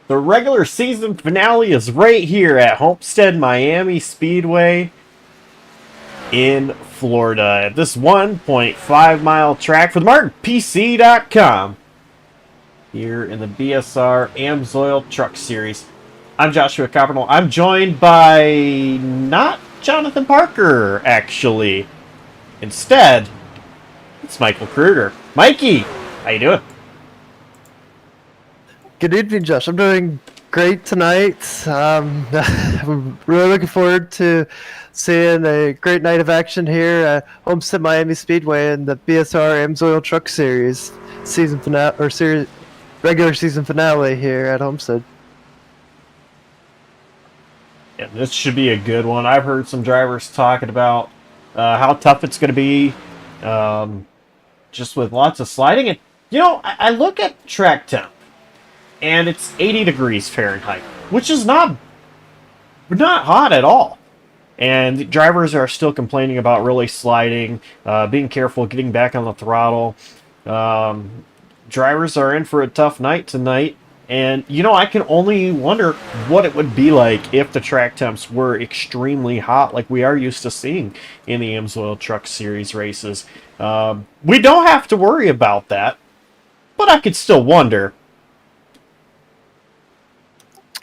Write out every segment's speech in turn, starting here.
The regular season finale is right here at Homestead Miami Speedway in Florida at this 1.5-mile track for the MartinPC.com here in the BSR AmsOil Truck Series. I'm Joshua Coppernoll. I'm joined by not Jonathan Parker, actually. Instead, it's Michael Kruger. Mikey, how you doing? Good evening, Josh. I'm doing great tonight. I'm really looking forward to seeing a great night of action here at Homestead Miami Speedway in the BSR AmsOil Truck Series season finale or series regular season finale here at Homestead. Yeah, this should be a good one. I've heard some drivers talking about how tough it's going to be, just with lots of sliding. And you know, I look at track temp, and it's 80 degrees Fahrenheit, which is not hot at all. And drivers are still complaining about really sliding, being careful, getting back on the throttle. Drivers are in for a tough night tonight. And, you know, I can only wonder what it would be like if the track temps were extremely hot like we are used to seeing in the AmsOil Truck Series races. We don't have to worry about that, but I could still wonder.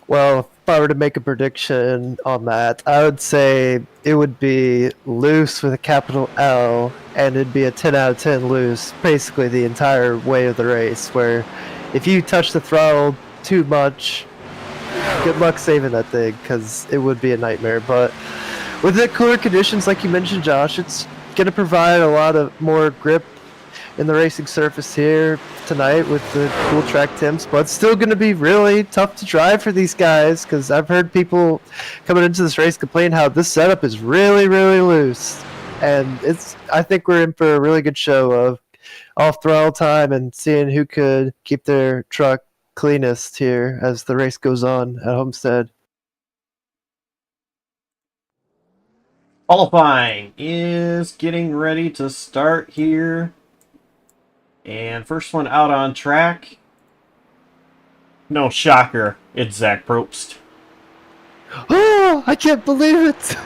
Well, if I were to make a prediction on that, I would say it would be loose with a capital L, and it'd be a 10 out of 10 loose basically the entire way of the race, where if you touch the throttle too much, good luck saving that thing, because it would be a nightmare. But with the cooler conditions, like you mentioned, Josh, it's going to provide a lot of more grip in the racing surface here tonight with the cool track temps, but it's still going to be really tough to drive for these guys, because I've heard people coming into this race complain how this setup is really, really loose. And I think we're in for a really good show of off throttle time and seeing who could keep their truck cleanest here as the race goes on at Homestead. Qualifying is getting ready to start here. And first one out on track. No shocker, it's Zach Probst. Oh, I can't believe it!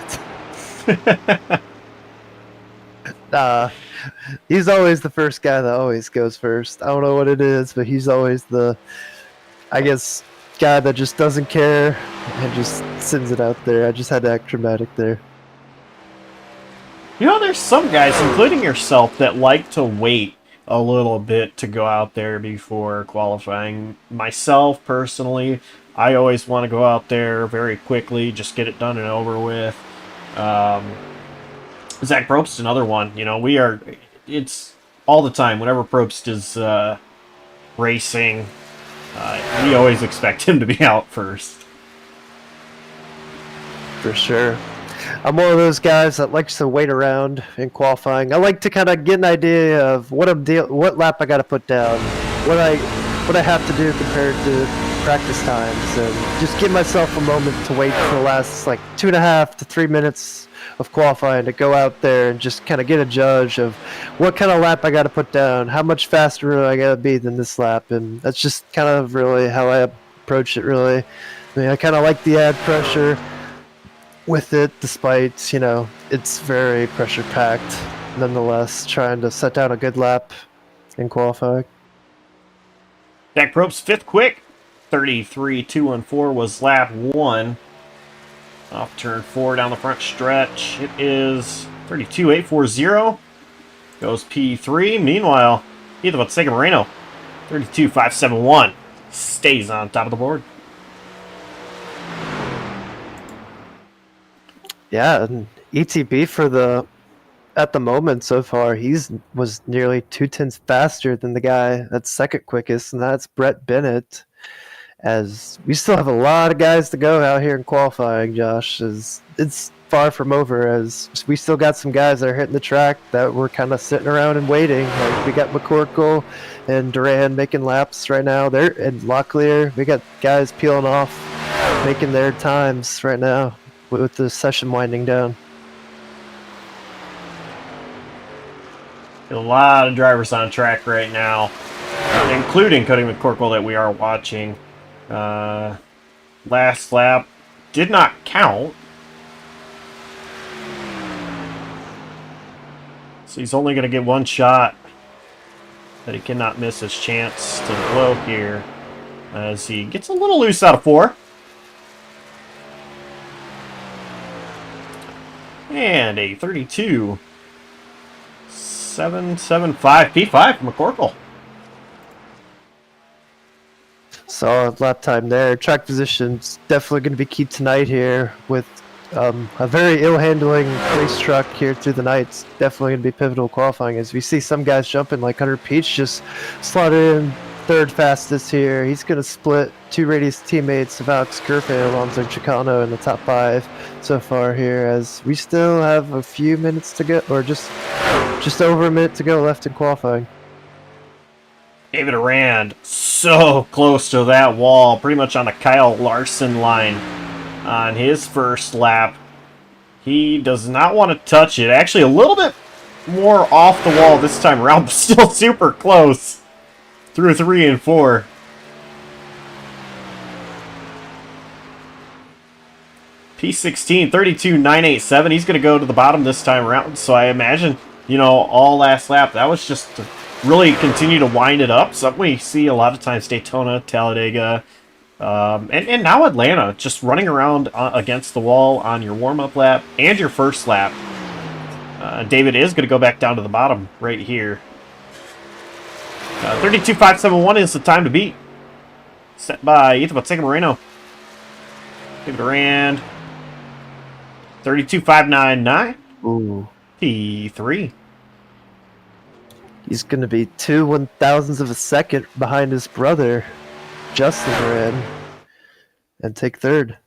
He's always the first guy that always goes first. I don't know what it is, but he's always the, I guess, guy that just doesn't care and just sends it out there. I just had to act dramatic there. You know, there's some guys, including yourself, that like to wait a little bit to go out there before qualifying. Myself, personally, I always want to go out there very quickly, just get it done and over with. Zach Probst, another one. You know, it's all the time. Whenever Probst is racing, we always expect him to be out first. For sure. I'm one of those guys that likes to wait around in qualifying. I like to kind of get an idea of what lap I got to put down, what I have to do compared to practice times, and just give myself a moment to wait for the last like 2.5 to 3 minutes of qualifying to go out there and just kind of get a judge of what kind of lap I got to put down, how much faster do I got to be than this lap, and that's just kind of really how I approach it. Really, I mean, I kind of like the add pressure with it, despite, you know, it's very pressure packed nonetheless, trying to set down a good lap in qualifying. Zach Probst, fifth quick. 33.214 was lap 1. Off turn 4 down the front stretch. It is 32.840. Goes P3. Meanwhile, either Talladega Moreno, 32.571. Stays on top of the board. Yeah, and ETB at the moment so far, was nearly 2/10 faster than the guy that's second quickest, and that's Brett Bennett. As we still have a lot of guys to go out here in qualifying, Josh, as it's far from over, as we still got some guys that are hitting the track that we're kind of sitting around and waiting. Like we got McCorkle and Duran making laps right now. And Locklear, we got guys peeling off, making their times right now with the session winding down. A lot of drivers on track right now, including Cody McCorkle that we are watching. Last lap did not count. So he's only going to get one shot. But he cannot miss his chance to blow here. As he gets a little loose out of 4. And a 32.775 P5 from McCorkle. Solid lap time there. Track position's definitely going to be key tonight here with a very ill-handling race truck here through the night. It's definitely going to be pivotal qualifying as we see some guys jumping like Hunter Peach just slotted in third fastest here. He's going to split 2 Radius teammates of Alex Kerfan, Alonso Chicano in the top 5 so far here as we still have a few minutes to go, or just over a minute to go left in qualifying. David Arand so close to that wall, pretty much on the Kyle Larson line on his first lap. He does not want to touch it. Actually, a little bit more off the wall this time around, but still super close through 3 and 4. P16, 32.987. He's going to go to the bottom this time around. So I imagine, you know, all last lap, that was just to really continue to wind it up. Something we see a lot of times, Daytona, Talladega, and now Atlanta, just running around against the wall on your warm-up lap and your first lap. David is going to go back down to the bottom right here. 32.571 is the time to beat. Set by Ethan Fonseca Moreno. David Arand. 32.599. Ooh. P3. He's going to be 2 1,000ths of a second behind his brother, Justin Arand, and take third.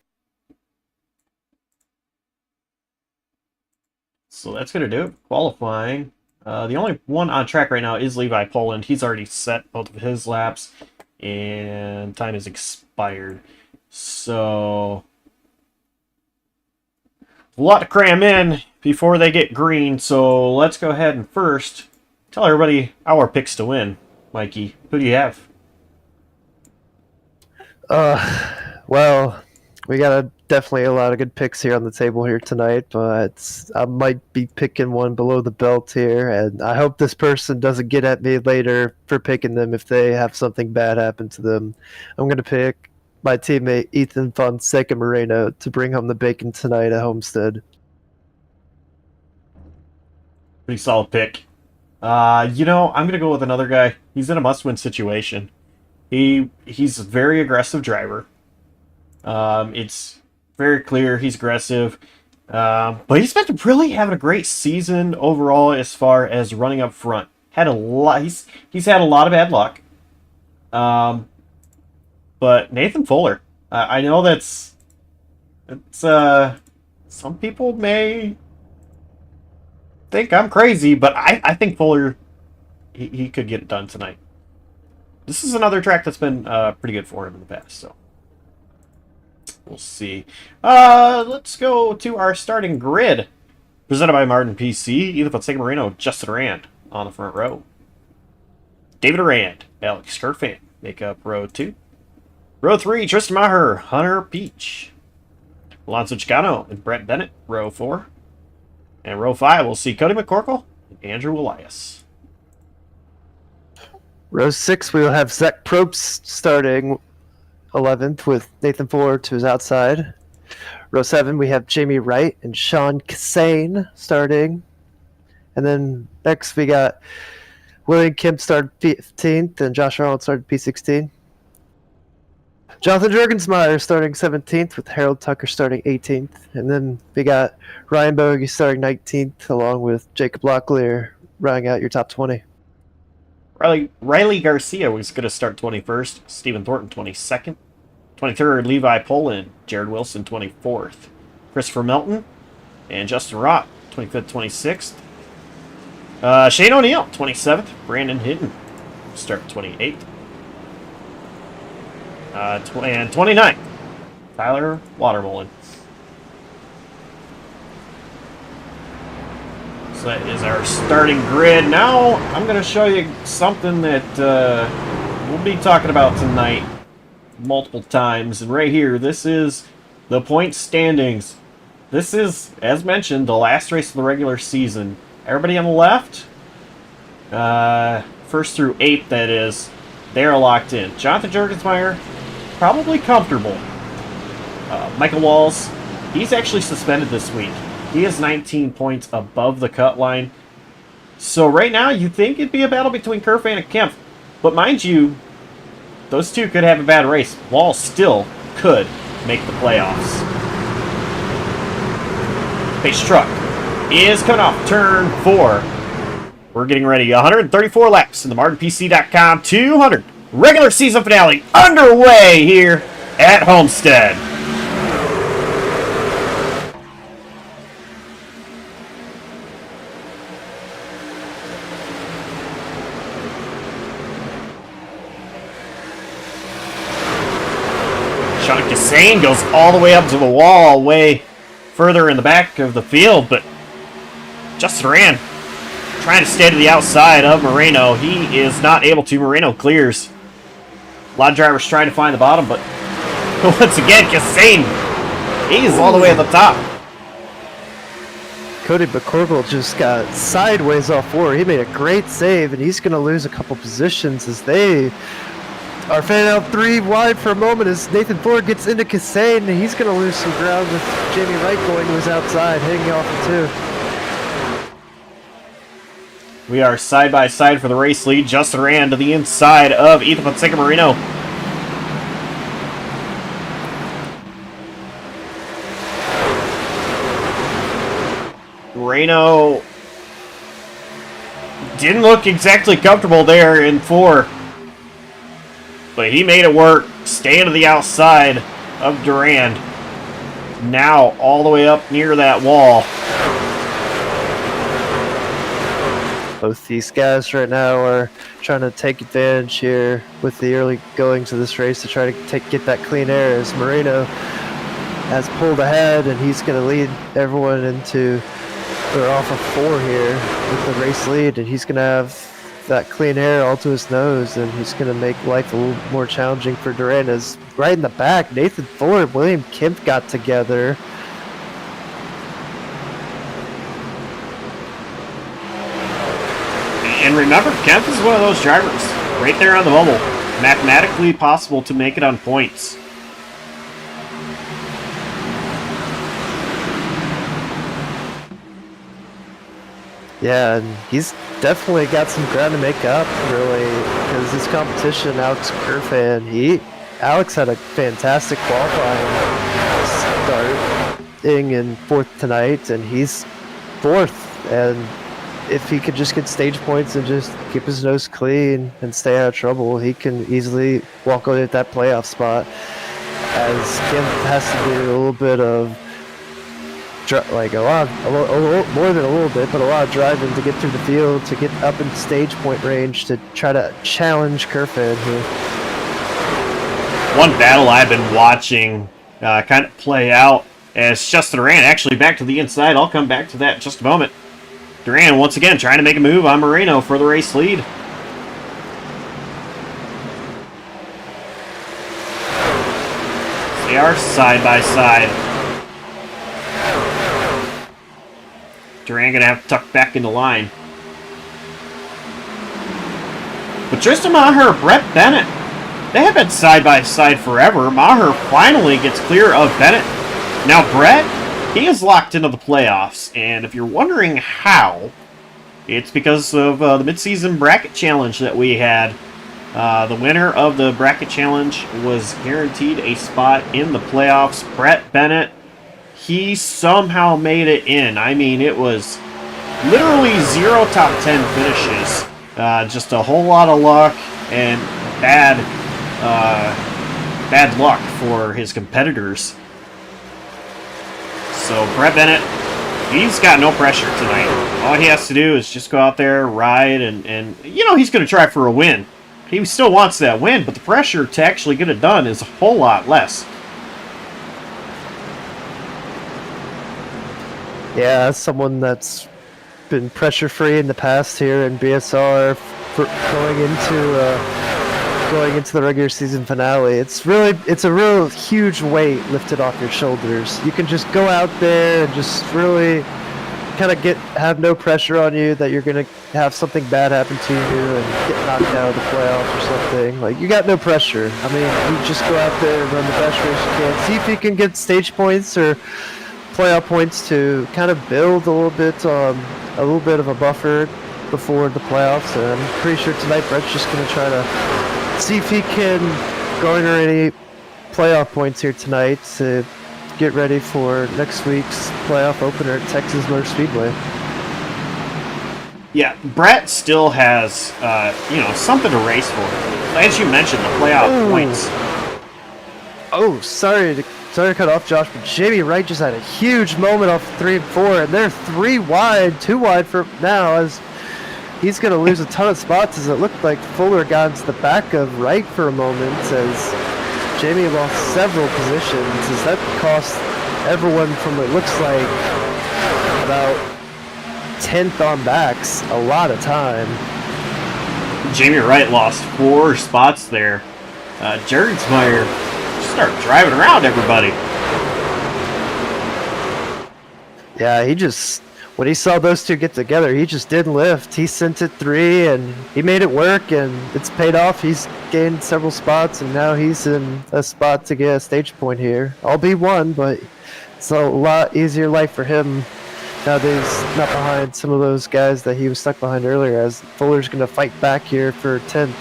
So that's going to do it. Qualifying. The only one on track right now is Levi Poland. He's already set both of his laps, and time has expired. So a lot to cram in before they get green. So let's go ahead and first tell everybody our picks to win. Mikey, who do you have? Well, we got definitely a lot of good picks here on the table here tonight, but I might be picking one below the belt here, and I hope this person doesn't get at me later for picking them if they have something bad happen to them. I'm going to pick my teammate Ethan Fonseca Moreno to bring home the bacon tonight at Homestead. Pretty solid pick. You know, I'm going to go with another guy. He's in a must-win situation. He's a very aggressive driver. It's very clear he's aggressive. But he's been really having a great season overall as far as running up front. Had a lot. He's had a lot of bad luck. But Nathan Fuller, I know it's some people may think I'm crazy, but I think Fuller he could get it done tonight. This is another track that's been pretty good for him in the past, so we'll see. Let's go to our starting grid. Presented by Martin PC, Ethan Fonseca Moreno, Justin Arand on the front row. David Arand, Alex Kerfan make up row 2. Row 3, Tristan Maher, Hunter Peach. Alonso Chicano and Brett Bennett, row 4. And row 5, we'll see Cody McCorkle and Andrew Elias. Row 6, we will have Zach Probst starting 11th with Nathan Fuller to his outside. Row 7, we have Jamie Wright and Sean Cassane starting. And then next we got William Kemp started 15th and Josh Arnold started P16. Jonathan Jurgensmeyer starting 17th with Harold Tucker starting 18th. And then we got Ryan Bogie starting 19th along with Jacob Locklear rounding out your top 20. Riley Garcia was going to start 21st. Stephen Thornton 22nd. 23rd, Levi Poland. Jared Wilson 24th. Christopher Melton and Justin Rock 25th, 26th. Shane O'Neill 27th. Brandon Hinton start 28th. And 29th, Tyler Watermolen. So that is our starting grid. Now I'm going to show you something that we'll be talking about tonight. multiple times. And right here, this is the point standings. This is, as mentioned, the last race of the regular season. Everybody on the left, first through 8th, that is, they're locked in. Jonathan Jurgensmeyer, probably comfortable. Michael Walls, he's actually suspended this week. He has 19 points above the cut line. So right now, you think it'd be a battle between Kerfan and Kempf. But mind you, those two could have a bad race. Walls still could make the playoffs. Pace truck is coming off turn 4. We're getting ready. 134 laps in the MartinPC.com 200 regular season finale underway here at Homestead. Sean Kassane goes all the way up to the wall, way further in the back of the field, but Justin Rand trying to stay to the outside of Moreno. He is not able to. Moreno clears. A lot of drivers trying to find the bottom, but once again, Kassane, he's all the way at the top. Cody McCorville just got sideways off 4. He made a great save, and he's going to lose a couple positions as they are fanning out 3 wide for a moment as Nathan Ford gets into Kassane, and he's going to lose some ground with Jamie Wright going to his outside, hanging off the 2. We are side by side for the race lead. Justin Rand to the inside of Ethan Fonseca Moreno. Moreno didn't look exactly comfortable there in 4. But he made it work, staying to the outside of Durand. Now all the way up near that wall. Both these guys right now are trying to take advantage here with the early goings of this race to try to get that clean air as Moreno has pulled ahead, and he's going to lead everyone into, or off of 4 here with the race lead, and he's going to have that clean air all to his nose, and he's going to make life a little more challenging for Durand. As right in the back, Nathan Ford, William Kempf got together. And remember, Kempf is one of those drivers right there on the bubble. Mathematically possible to make it on points. Yeah, and he's definitely got some ground to make up, really, because his competition, Alex Kerfan, Alex had a fantastic qualifying starting in 4th tonight, and he's 4th. And if he could just get stage points and just keep his nose clean and stay out of trouble, he can easily walk away with that playoff spot. As Kim has to do a little bit of, like a lot more than a little bit, but a lot of driving to get through the field, to get up in stage point range, to try to challenge Kerfan here. One battle I've been watching kind of play out as Justin Durand actually back to the inside. I'll come back to that in just a moment. Durand once again trying to make a move on Moreno for the race lead. They are side by side. Durand gonna have to tuck back into line. But Tristan Maher, Brett Bennett, they have been side by side forever. Maher finally gets clear of Bennett. Now Brett, he is locked into the playoffs, and if you're wondering how, it's because of the midseason bracket challenge that we had. The winner of the bracket challenge was guaranteed a spot in the playoffs. Brett Bennett, he somehow made it in. I mean, it was literally 0 top 10 finishes. Just a whole lot of luck and bad luck for his competitors. So Brett Bennett, he's got no pressure tonight. All he has to do is just go out there, ride, and you know, he's going to try for a win. He still wants that win, but the pressure to actually get it done is a whole lot less. Yeah, as someone that's been pressure-free in the past here in BSR, for going into going into the regular season finale. It's a real huge weight lifted off your shoulders. You can just go out there and just really kind of have no pressure on you that you're gonna have something bad happen to you and get knocked out of the playoffs or something. Like, you got no pressure. I mean, you just go out there and run the best race you can. See if you can get stage points or playoff points to kind of build a little bit of a buffer before the playoffs. And I'm pretty sure tonight Brett's just gonna try to see if he can garner any playoff points here tonight to get ready for next week's playoff opener at Texas Motor Speedway. Yeah, Brett still has, something to race for. As you mentioned, the playoff points. Oh, sorry to cut off, Josh, but Jamie Wright just had a huge moment off 3 and 4, and they're 2 wide for now, as he's going to lose a ton of spots, as it looked like Fuller got into the back of Wright for a moment, as Jamie lost several positions, as that cost everyone from what looks like about 10th on backs a lot of time. Jamie Wright lost 4 spots there. Jergensmeyer just started driving around everybody. Yeah, when he saw those two get together, he just didn't lift. He sent it 3, and he made it work, and it's paid off. He's gained several spots, and now he's in a spot to get a stage point here. I'll be 1, but it's a lot easier life for him nowadays, not behind some of those guys that he was stuck behind earlier, as Fuller's going to fight back here for 10th.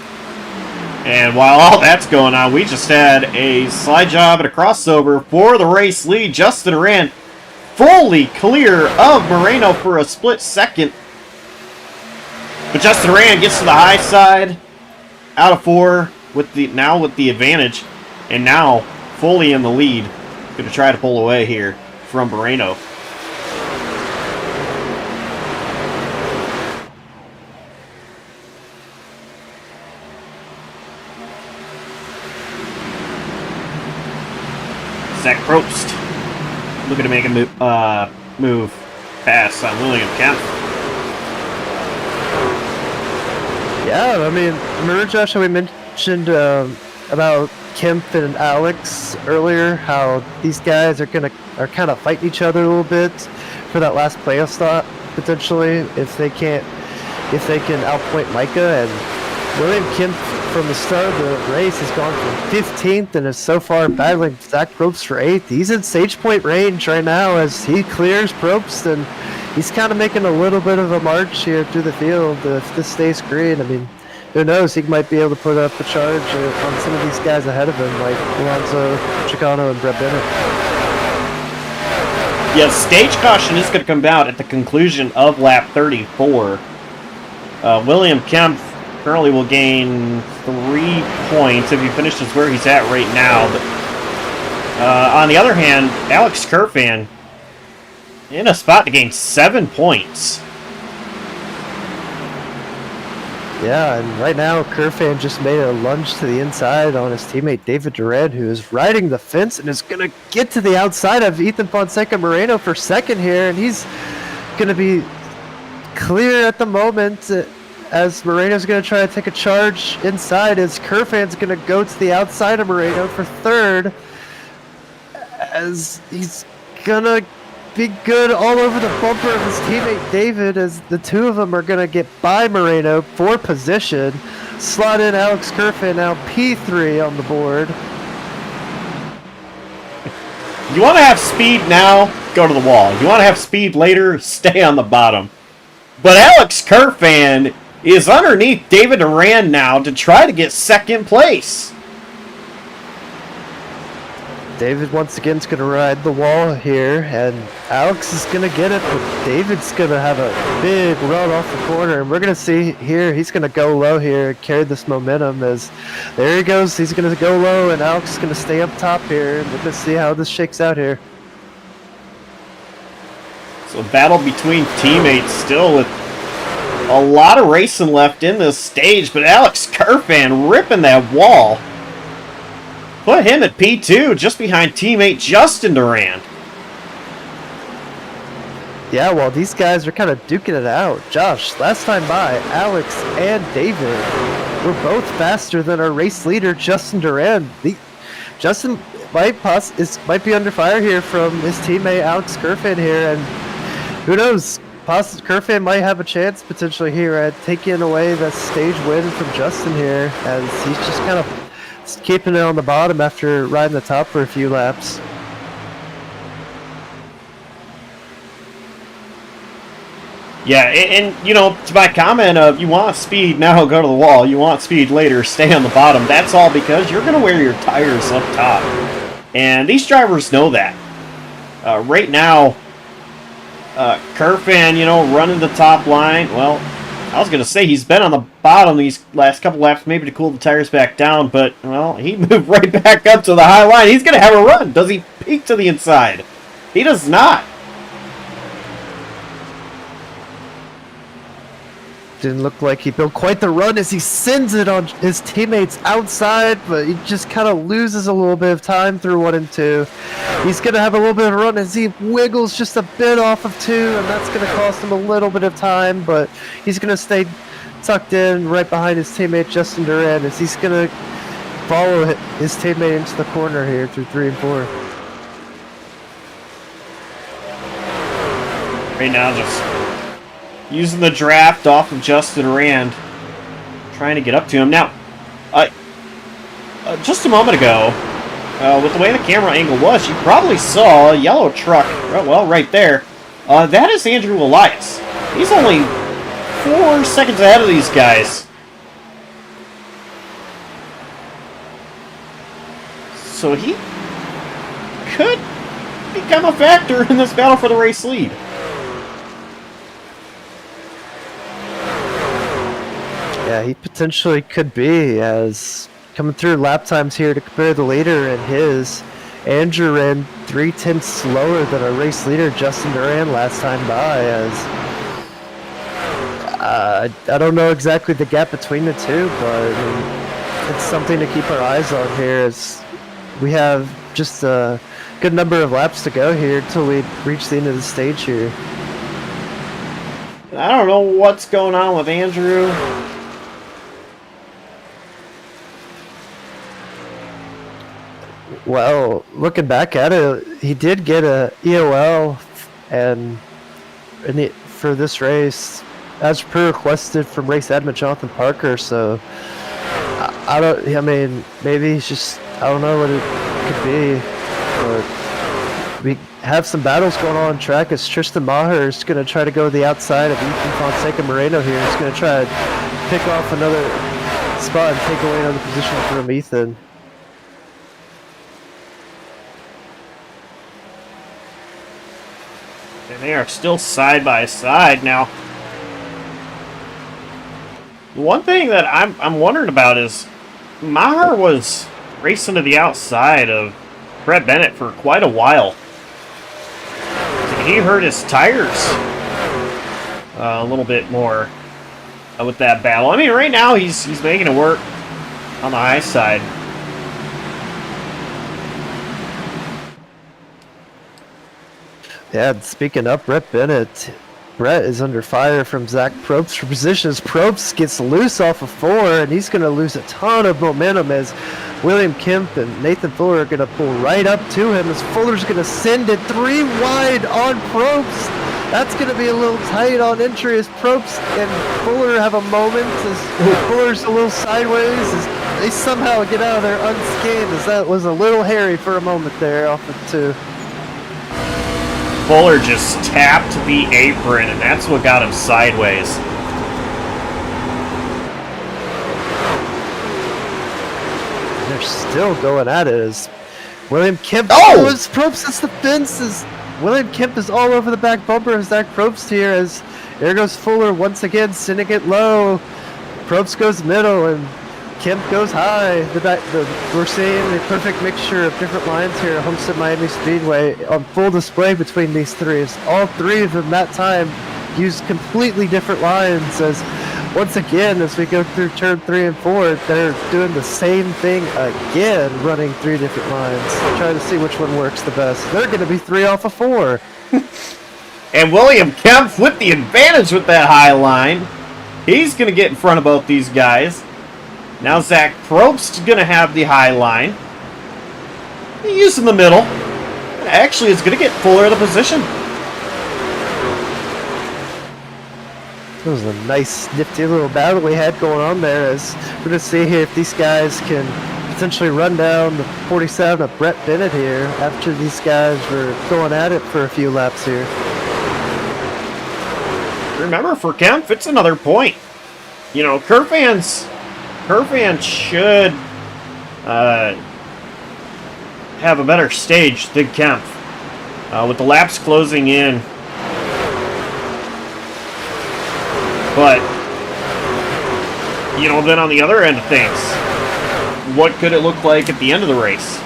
And while all that's going on, we just had a slide job and a crossover for the race lead. Justin Rand fully clear of Moreno for a split second. But Justin Rand gets to the high side, out of 4 with the advantage, and now fully in the lead. Going to try to pull away here from Moreno. Zach Probst looking to make a move pass on William Kemp. Yeah, I mean, remember, Josh, how we mentioned about Kemp and Alex earlier, how these guys are kind of fighting each other a little bit for that last playoff stop potentially if they can outpoint Micah. And William Kemp from the start of the race has gone from 15th and is so far battling Zach Probst for 8th. He's in stage point range right now as he clears Probst, and he's kind of making a little bit of a march here through the field. If this stays green, I mean, who knows? He might be able to put up a charge on some of these guys ahead of him, like Alonso Chicano and Brett Bennett. Yeah, stage caution is going to come out at the conclusion of lap 34. William Kemp currently will gain 3 points if he finishes where he's at right now. But on the other hand, Alex Kerfan in a spot to gain 7 points. Yeah, and right now Kerfan just made a lunge to the inside on his teammate David Duran, who is riding the fence and is going to get to the outside of Ethan Fonseca Moreno for second here, and he's going to be clear at the moment as Moreno's going to try to take a charge inside, as Kerfan's going to go to the outside of Moreno for third, as he's going to be good all over the bumper of his teammate David, as the two of them are going to get by Moreno for position. Slot in Alex Kerfan, now P3 on the board. You want to have speed now? Go to the wall. You want to have speed later? Stay on the bottom. But Alex Kerfan is underneath David Duran now to try to get second place. David once again is going to ride the wall here, and Alex is going to get it, but David's going to have a big run off the corner, and we're going to see here, he's going to go low here, carry this momentum, as there he goes, he's going to go low, and Alex is going to stay up top here, and we're going to see how this shakes out here. So a battle between teammates still with a lot of racing left in this stage, but Alex Kerfan ripping that wall. Put him at P2, just behind teammate Justin Durand. Yeah, well, these guys are kind of duking it out. Josh, last time by, Alex and David we're both faster than our race leader, Justin Duran. Justin might be under fire here from his teammate Alex Kerfan here, and who knows? Kerfan might have a chance potentially here at taking away the stage win from Justin here, as he's just kind of keeping it on the bottom after riding the top for a few laps. Yeah, and you know, to my comment of you want speed now, go to the wall. You want speed later, stay on the bottom. That's all because you're going to wear your tires up top. And these drivers know that. Right now, Kerfan, you know, running the top line. Well, I was going to say he's been on the bottom these last couple laps, maybe to cool the tires back down. But, well, he moved right back up to the high line. He's going to have a run. Does he peak to the inside? He does not. Didn't look like he built quite the run as he sends it on his teammates outside, but he just kind of loses a little bit of time through 1 and 2. He's going to have a little bit of a run as he wiggles just a bit off of 2, and that's going to cost him a little bit of time, but he's going to stay tucked in right behind his teammate Justin Duran as he's going to follow his teammate into the corner here through 3 and 4. Right now, just using the draft off of Justin Rand, trying to get up to him. Now, just a moment ago, with the way the camera angle was, you probably saw a yellow truck, well, right there. That is Andrew Elias. He's only 4 seconds ahead of these guys. So he could become a factor in this battle for the race lead. Yeah, he potentially could be, as coming through lap times here to compare the leader and his. Andrew ran 3/10 slower than our race leader, Justin Duran, last time by, as I don't know exactly the gap between the two, but I mean, it's something to keep our eyes on here, as we have just a good number of laps to go here until we reach the end of the stage here. I don't know what's going on with Andrew. Well, looking back at it, he did get a EOL and for this race, as per requested from race admin Jonathan Parker. So I mean, maybe he's just, I don't know what it could be. But we have some battles going on track as Tristan Maher is going to try to go the outside of Ethan Fonseca Moreno here. He's going to try to pick off another spot and take away another position from Ethan. And they are still side by side now. One thing that I'm wondering about is Maher was racing to the outside of Brett Bennett for quite a while. Did he hurt his tires a little bit more with that battle? I mean, right now he's making it work on the high side. Yeah, speaking up, Brett is under fire from Zach Probst for positions. Probst gets loose off of 4, and he's going to lose a ton of momentum as William Kemp and Nathan Fuller are going to pull right up to him as Fuller's going to send it 3 wide on Probst. That's going to be a little tight on entry as Probst and Fuller have a moment as Fuller's a little sideways as they somehow get out of there unscathed, as that was a little hairy for a moment there off of 2. Fuller just tapped the apron, and that's what got him sideways. They're still going at it as William Kemp was Probst as the fence as William Kemp is all over the back bumper of Zach Probst here as there goes Fuller once again sending it low. Probst goes middle and Kemp goes high. We're seeing a perfect mixture of different lines here at Homestead Miami Speedway on full display between these three. All 3 of them that time used completely different lines as once again as we go through turn 3 and 4 they're doing the same thing again, running 3 different lines, trying to see which one works the best. They're going to be 3 off of 4. And William Kemp with the advantage with that high line. He's going to get in front of both these guys. Now Zach Probst's going to have the high line. He's in the middle. Actually, it's going to get Fuller the position. It was a nice, nifty little battle we had going on there. As we're going to see here if these guys can potentially run down the 47 of Brett Bennett here after these guys were going at it for a few laps here. Remember, for Kempf, it's another point. You know, Curve fans should have a better stage than Kempf. With the laps closing in. But, you know, then on the other end of things, what could it look like at the end of the race?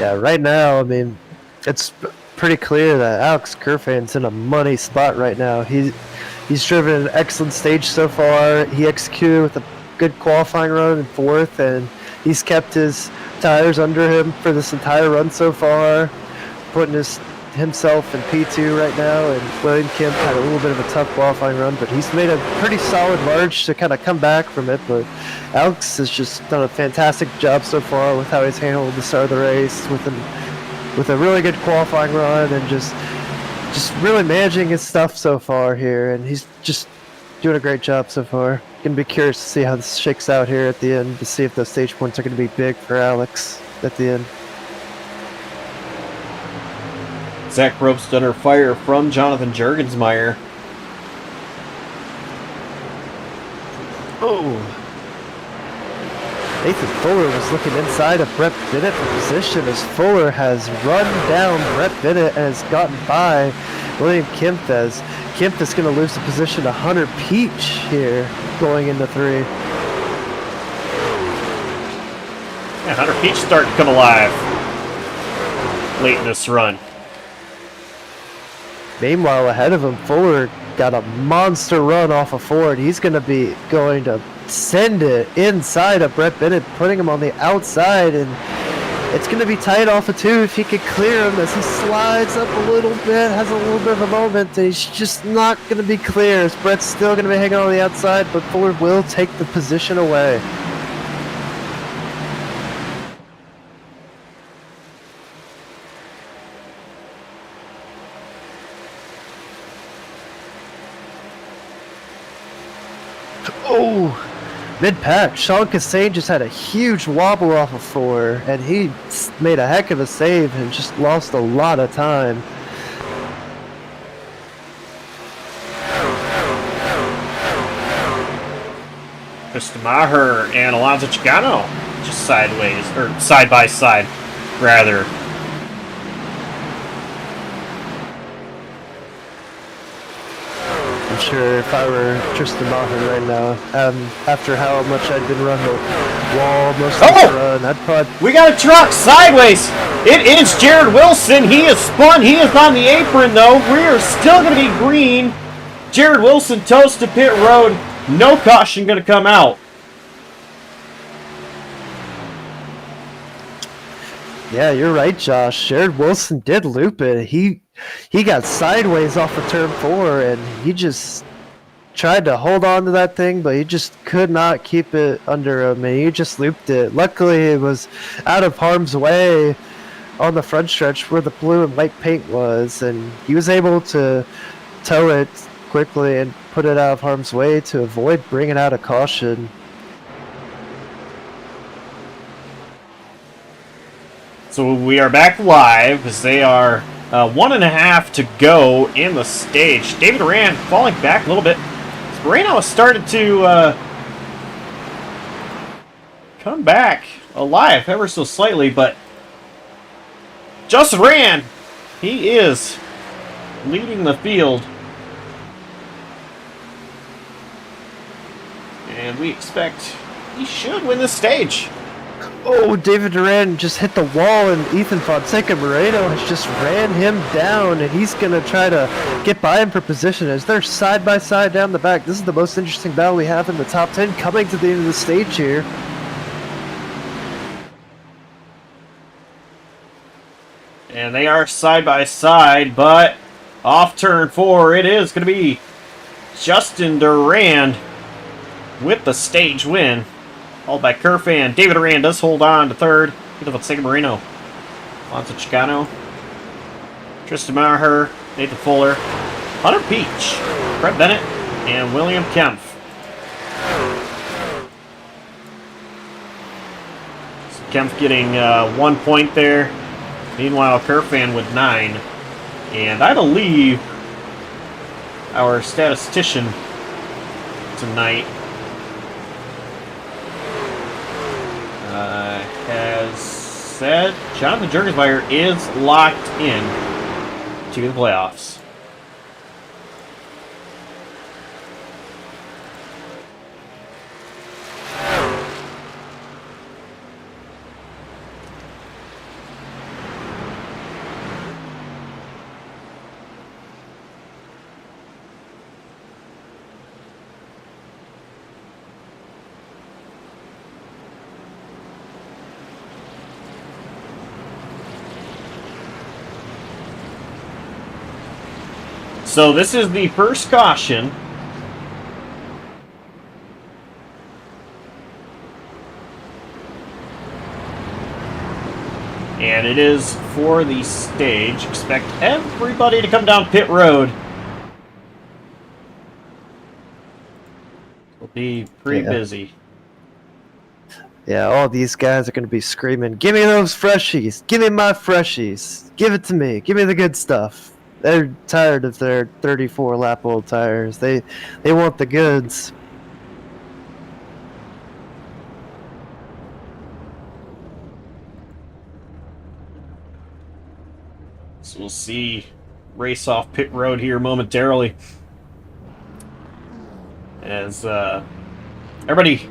Yeah, right now, I mean, it's pretty clear that Alex Kerfan's in a money spot right now. He's driven an excellent stage so far. He executed with a good qualifying run in fourth, and he's kept his tires under him for this entire run so far, putting himself in P2 right now. And William Kemp had a little bit of a tough qualifying run, but he's made a pretty solid march to kind of come back from it. But Alex has just done a fantastic job so far with how he's handled the start of the race with a really good qualifying run and just really managing his stuff so far here. And he's just doing a great job so far. Gonna be curious to see how this shakes out here at the end, to see if those stage points are gonna be big for Alex at the end. Zach Probst under fire from Jonathan Juergensmeyer. Oh. Nathan Fuller was looking inside of Brett Bennett for position as Fuller has run down Brett Bennett and has gotten by William Kemp, as Kemp is going to lose the position to Hunter Peach here going into 3. Yeah, Hunter Peach starting to come alive late in this run. Meanwhile, ahead of him, Fuller got a monster run off of Ford. He's going to be going to send it inside of Brett Bennett, putting him on the outside, and it's going to be tight off of 2 if he could clear him as he slides up a little bit, has a little bit of a moment, and he's just not going to be clear as Brett's still going to be hanging on the outside, but Fuller will take the position away. Oh! Mid-pack, Sean Cassagne just had a huge wobble off of 4, and he made a heck of a save and just lost a lot of time. Krista Maher and Alonso Chicano just sideways, or side by side, rather. I'm sure if I were Tristan Maher right now, after how much I'd been running the wall most of the run, I'd probably... We got a truck sideways! It is Jared Wilson. He is spun. He is on the apron, though. We are still going to be green. Jared Wilson toast to pit road. No caution going to come out. Yeah, you're right, Josh. Jared Wilson did loop it. He got sideways off of turn 4, and he just tried to hold on to that thing, but he just could not keep it under him, and he just looped it. Luckily, it was out of harm's way on the front stretch where the blue and white paint was, and he was able to tow it quickly and put it out of harm's way to avoid bringing out a caution. So we are back live as they are 1.5 to go in the stage. David Rand falling back a little bit. Moreno has started to come back alive ever so slightly, but Justin Rand, he is leading the field. And we expect he should win this stage. Oh, David Duran just hit the wall, and Ethan Fonseca Moreno has just ran him down, and he's going to try to get by him for position as they're side by side down the back. This is the most interesting battle we have in the top 10 coming to the end of the stage here. And they are side by side, but off turn 4, it is going to be Justin Durand with the stage win. Followed by Kerfan. David Durand does hold on to third. Beautiful Sega Marino. Alonso Chicano. Tristan Maher. Nathan Fuller. Hunter Peach. Brett Bennett. And William Kempf. So Kempf getting 1 point there. Meanwhile, Kerfan with 9. And I believe our statistician tonight has said Jonathan Jurgensmeyer is locked in to the playoffs. So this is the first caution. And it is for the stage. Expect everybody to come down pit road. It'll be pretty busy. Yeah, all these guys are going to be screaming, "Give me those freshies! Give me my freshies! Give it to me! Give me the good stuff!" They're tired of their 34-lap old tires. They want the goods. So we'll see race off pit road here momentarily. As everybody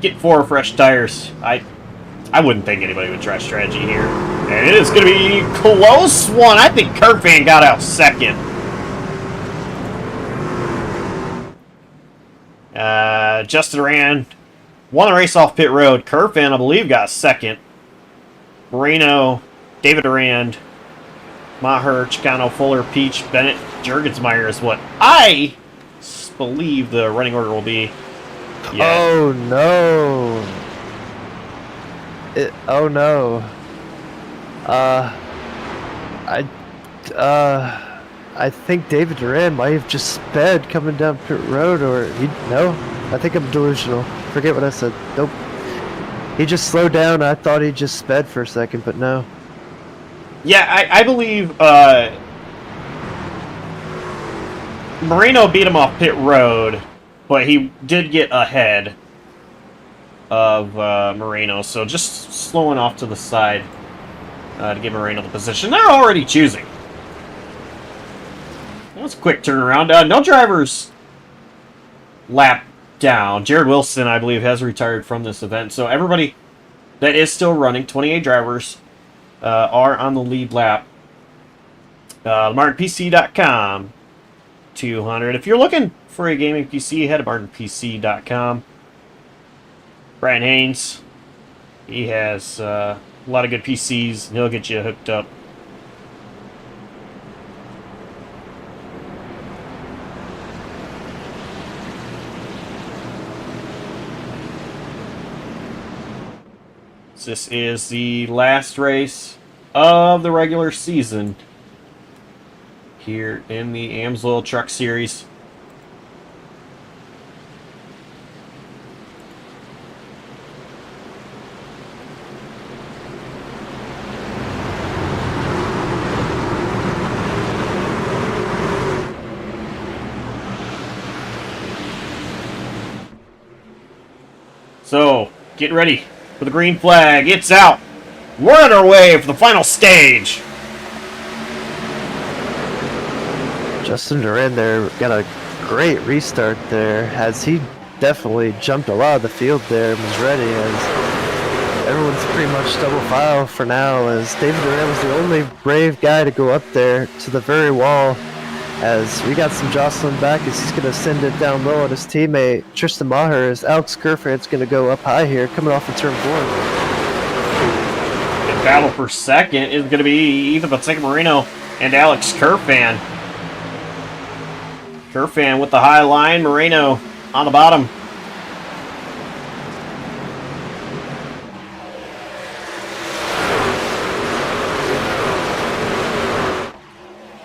get 4 fresh tires. I wouldn't think anybody would try strategy here. And it is going to be a close one. I think Kerfan got out second. Justin Durand won the race off pit road. Kerfan, I believe, got second. Moreno, David Durand, Maher, Chicano, Fuller, Peach, Bennett, Jurgensmeyer is what I believe the running order will be. Yeah. Oh, no. Oh no. I think David Durand might have just sped coming down pit road, or no. I think I'm delusional. Forget what I said. Nope. He just slowed down. I thought he just sped for a second, but no. Yeah, I believe Moreno beat him off pit road, but he did get ahead of Moreno, so just slowing off to the side to give Moreno the position. They're already choosing. That was a quick turnaround. No drivers lap down. Jared Wilson, I believe, has retired from this event, so everybody that is still running, 28 drivers, are on the lead lap. MartinPC.com 200. If you're looking for a gaming PC, head to MartinPC.com. Brian Haynes, he has a lot of good PCs, and he'll get you hooked up. This is the last race of the regular season here in the AmsOil Truck Series. So, get ready for the green flag. It's out. We're on our way for the final stage. Justin Durand there got a great restart there, as he definitely jumped a lot of the field there and was ready, as everyone's pretty much double file for now, as David Durand was the only brave guy to go up there to the very wall, as we got some jostling back as he's going to send it down low on his teammate Tristan Maher, as Alex Kerfan's going to go up high here coming off of turn 4. The battle for second is going to be Ethan Fonseca Marino and Alex Kerfan. Kerfan with the high line. Moreno on the bottom.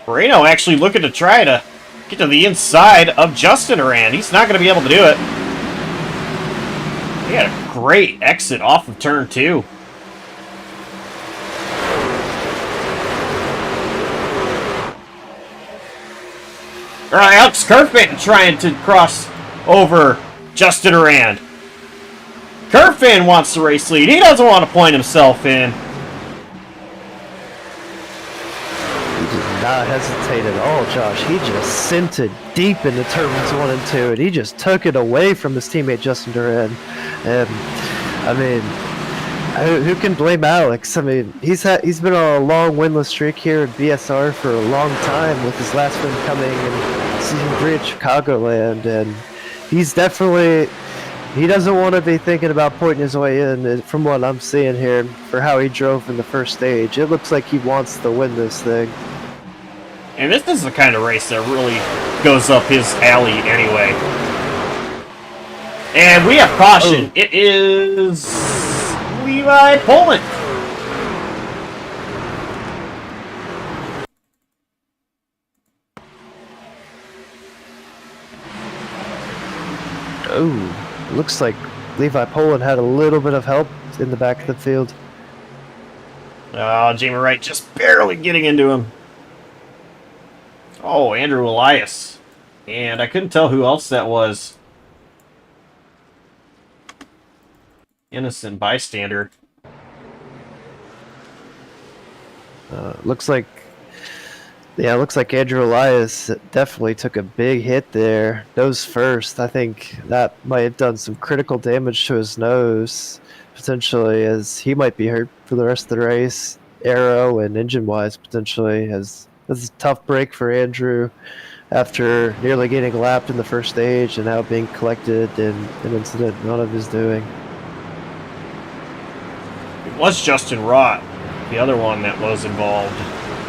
Moreno actually looking to try to get to the inside of Justin Arand. He's not going to be able to do it. He had a great exit off of turn 2. All right, Alex Kerfan trying to cross over Justin Arand. Kerfan wants the race lead. He doesn't want to point himself in. He did not hesitate at all, Josh. He just sent it deep into turns 1 and 2, and he just took it away from his teammate Justin Arand. And I mean, who can blame Alex? I mean, he's been on a long winless streak here at BSR for a long time, with his last win coming in Season 3 at Chicagoland, and he's definitely, he doesn't want to be thinking about pointing his way in, from what I'm seeing here, for how he drove in the first stage. It looks like he wants to win this thing. And this is the kind of race that really goes up his alley anyway. And we have caution. Oh. It is Levi Poland. Oh, looks like Levi Poland had a little bit of help in the back of the field. Oh, Jamie Wright just barely getting into him. Oh, Andrew Elias. And I couldn't tell who else that was. Innocent bystander. Looks like Andrew Elias definitely took a big hit there. Nose first. I think that might have done some critical damage to his nose, potentially, as he might be hurt for the rest of the race. Aero and engine-wise, potentially, as this is a tough break for Andrew after nearly getting lapped in the first stage and now being collected in an incident none of his doing. It was Justin Rott, the other one that was involved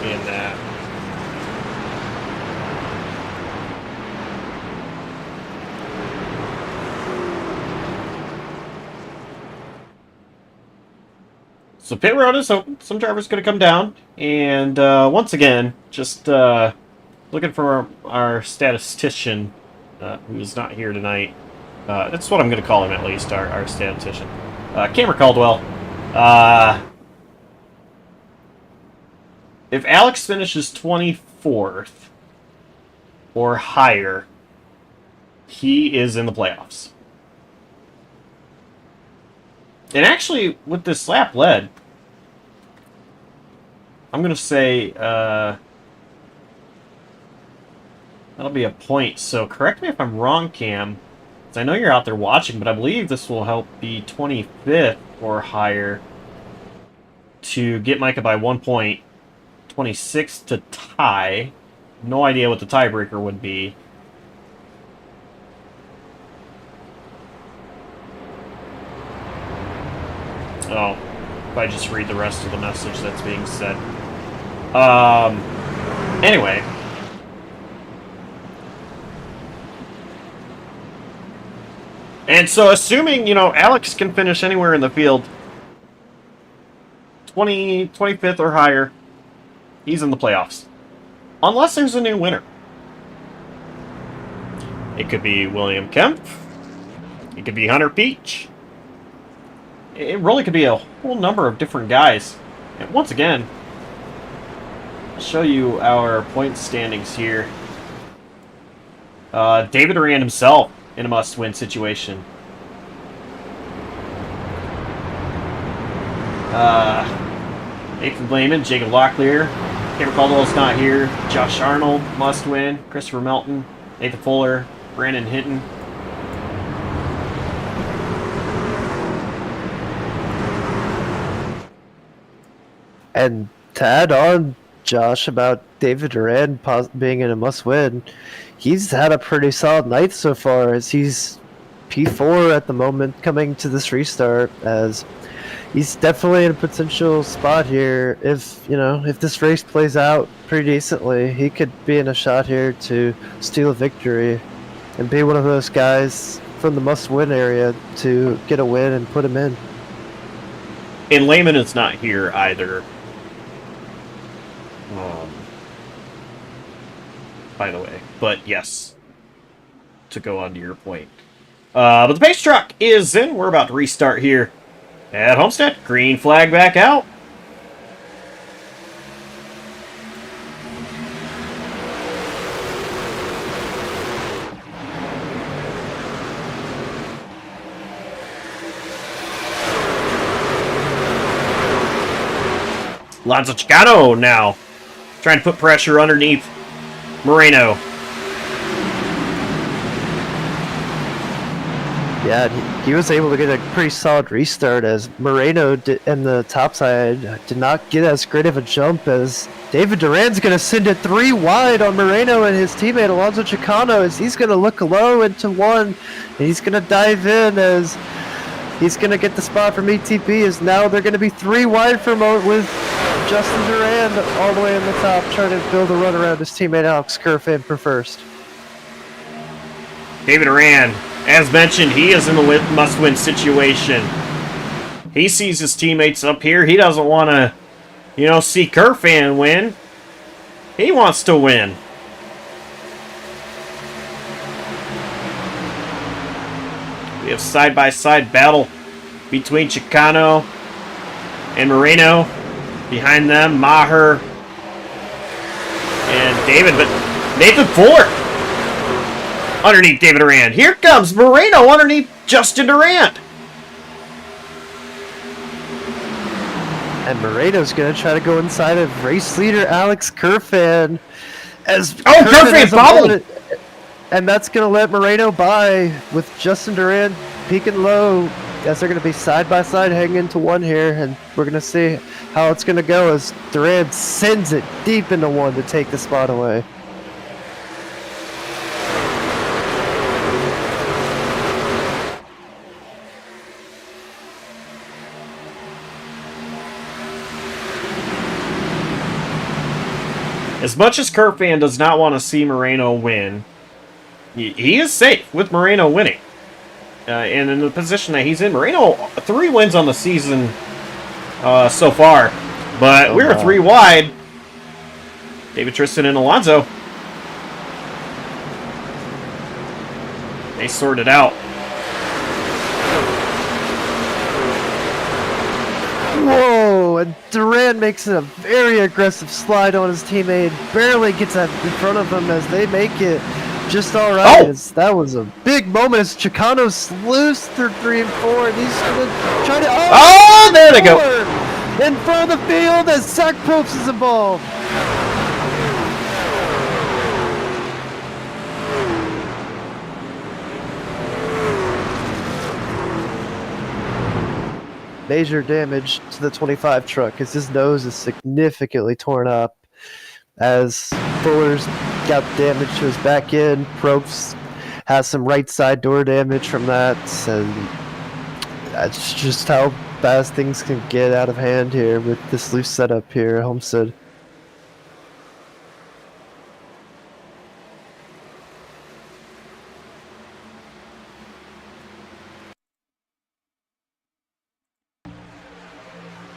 in that. So pit road is open. Some drivers going to come down. And once again, just looking for our statistician who is not here tonight. That's what I'm going to call him, at least, our statistician. Cameron Caldwell. If Alex finishes 24th or higher, he is in the playoffs. And actually, with this lap lead, I'm going to say that'll be a point. So correct me if I'm wrong, Cam. Because I know you're out there watching, but I believe this will help be 25th or higher to get Micah by 1 point. 26 to tie. No idea what the tiebreaker would be. Oh, if I just read the rest of the message that's being said. Anyway. And so assuming, Alex can finish anywhere in the field, 25th or higher, he's in the playoffs. Unless there's a new winner. It could be William Kemp. It could be Hunter Peach. It really could be a whole number of different guys. And once again, I'll show you our point standings here. David Rand himself in a must-win situation. Nathan Lehman, Jacob Locklear, Cameron Caldwell's not here. Josh Arnold, must win. Christopher Melton, Nathan Fuller, Brandon Hinton. And to add on, Josh, about David Duran being in a must-win, he's had a pretty solid night so far, as he's P4 at the moment coming to this restart, as He's definitely in a potential spot here. If if this race plays out pretty decently, he could be in a shot here to steal a victory and be one of those guys from the must-win area to get a win and put him in. And Lehman is not here either. By the way, but yes, to go on to your point. But the pace truck is in. We're about to restart here at Homestead. Green flag back out. Alonso Chicano now trying to put pressure underneath Moreno. Yeah, he was able to get a pretty solid restart as Moreno in the top side did not get as great of a jump as David Duran's going to send it 3 wide on Moreno and his teammate Alonso Chicano as he's going to look low into one. And he's going to dive in as he's going to get the spot from ETP as now they're going to be 3 wide from with Justin Duran all the way in the top trying to build a run around his teammate Alex Kerfan for first. David Duran, as mentioned, he is in a must-win situation. He sees his teammates up here. He doesn't want to, see Kerfan win. He wants to win. We have side-by-side battle between Chicano and Moreno. Behind them, Maher and David, but Nathan Fuller underneath David Durant. Here comes Moreno underneath Justin Durant. And Moreno's going to try to go inside of race leader Alex Kerfan. Kerfan bobbled! And that's going to let Moreno by with Justin Durant peeking low as they're going to be side by side heading into one here. And we're going to see how it's going to go as Durant sends it deep into one to take the spot away. As much as Kerfan does not want to see Moreno win, he is safe with Moreno winning. And in the position that he's in, Moreno, 3 wins on the season so far. But we're 3 wide. David Tristan and Alonso. They sort it out. Whoa, and Duran makes a very aggressive slide on his teammate. Barely gets in front of him as they make it just all right. That was a big moment as Chicano slews through 3 and 4. And he's going to try to... Oh, there they go. In front of the field as Zach Probst is involved. Major damage to the 25 truck as his nose is significantly torn up as Fuller's got damage to his back end. Probst has some right side door damage from that, and that's just how fast things can get out of hand here with this loose setup here at Homestead.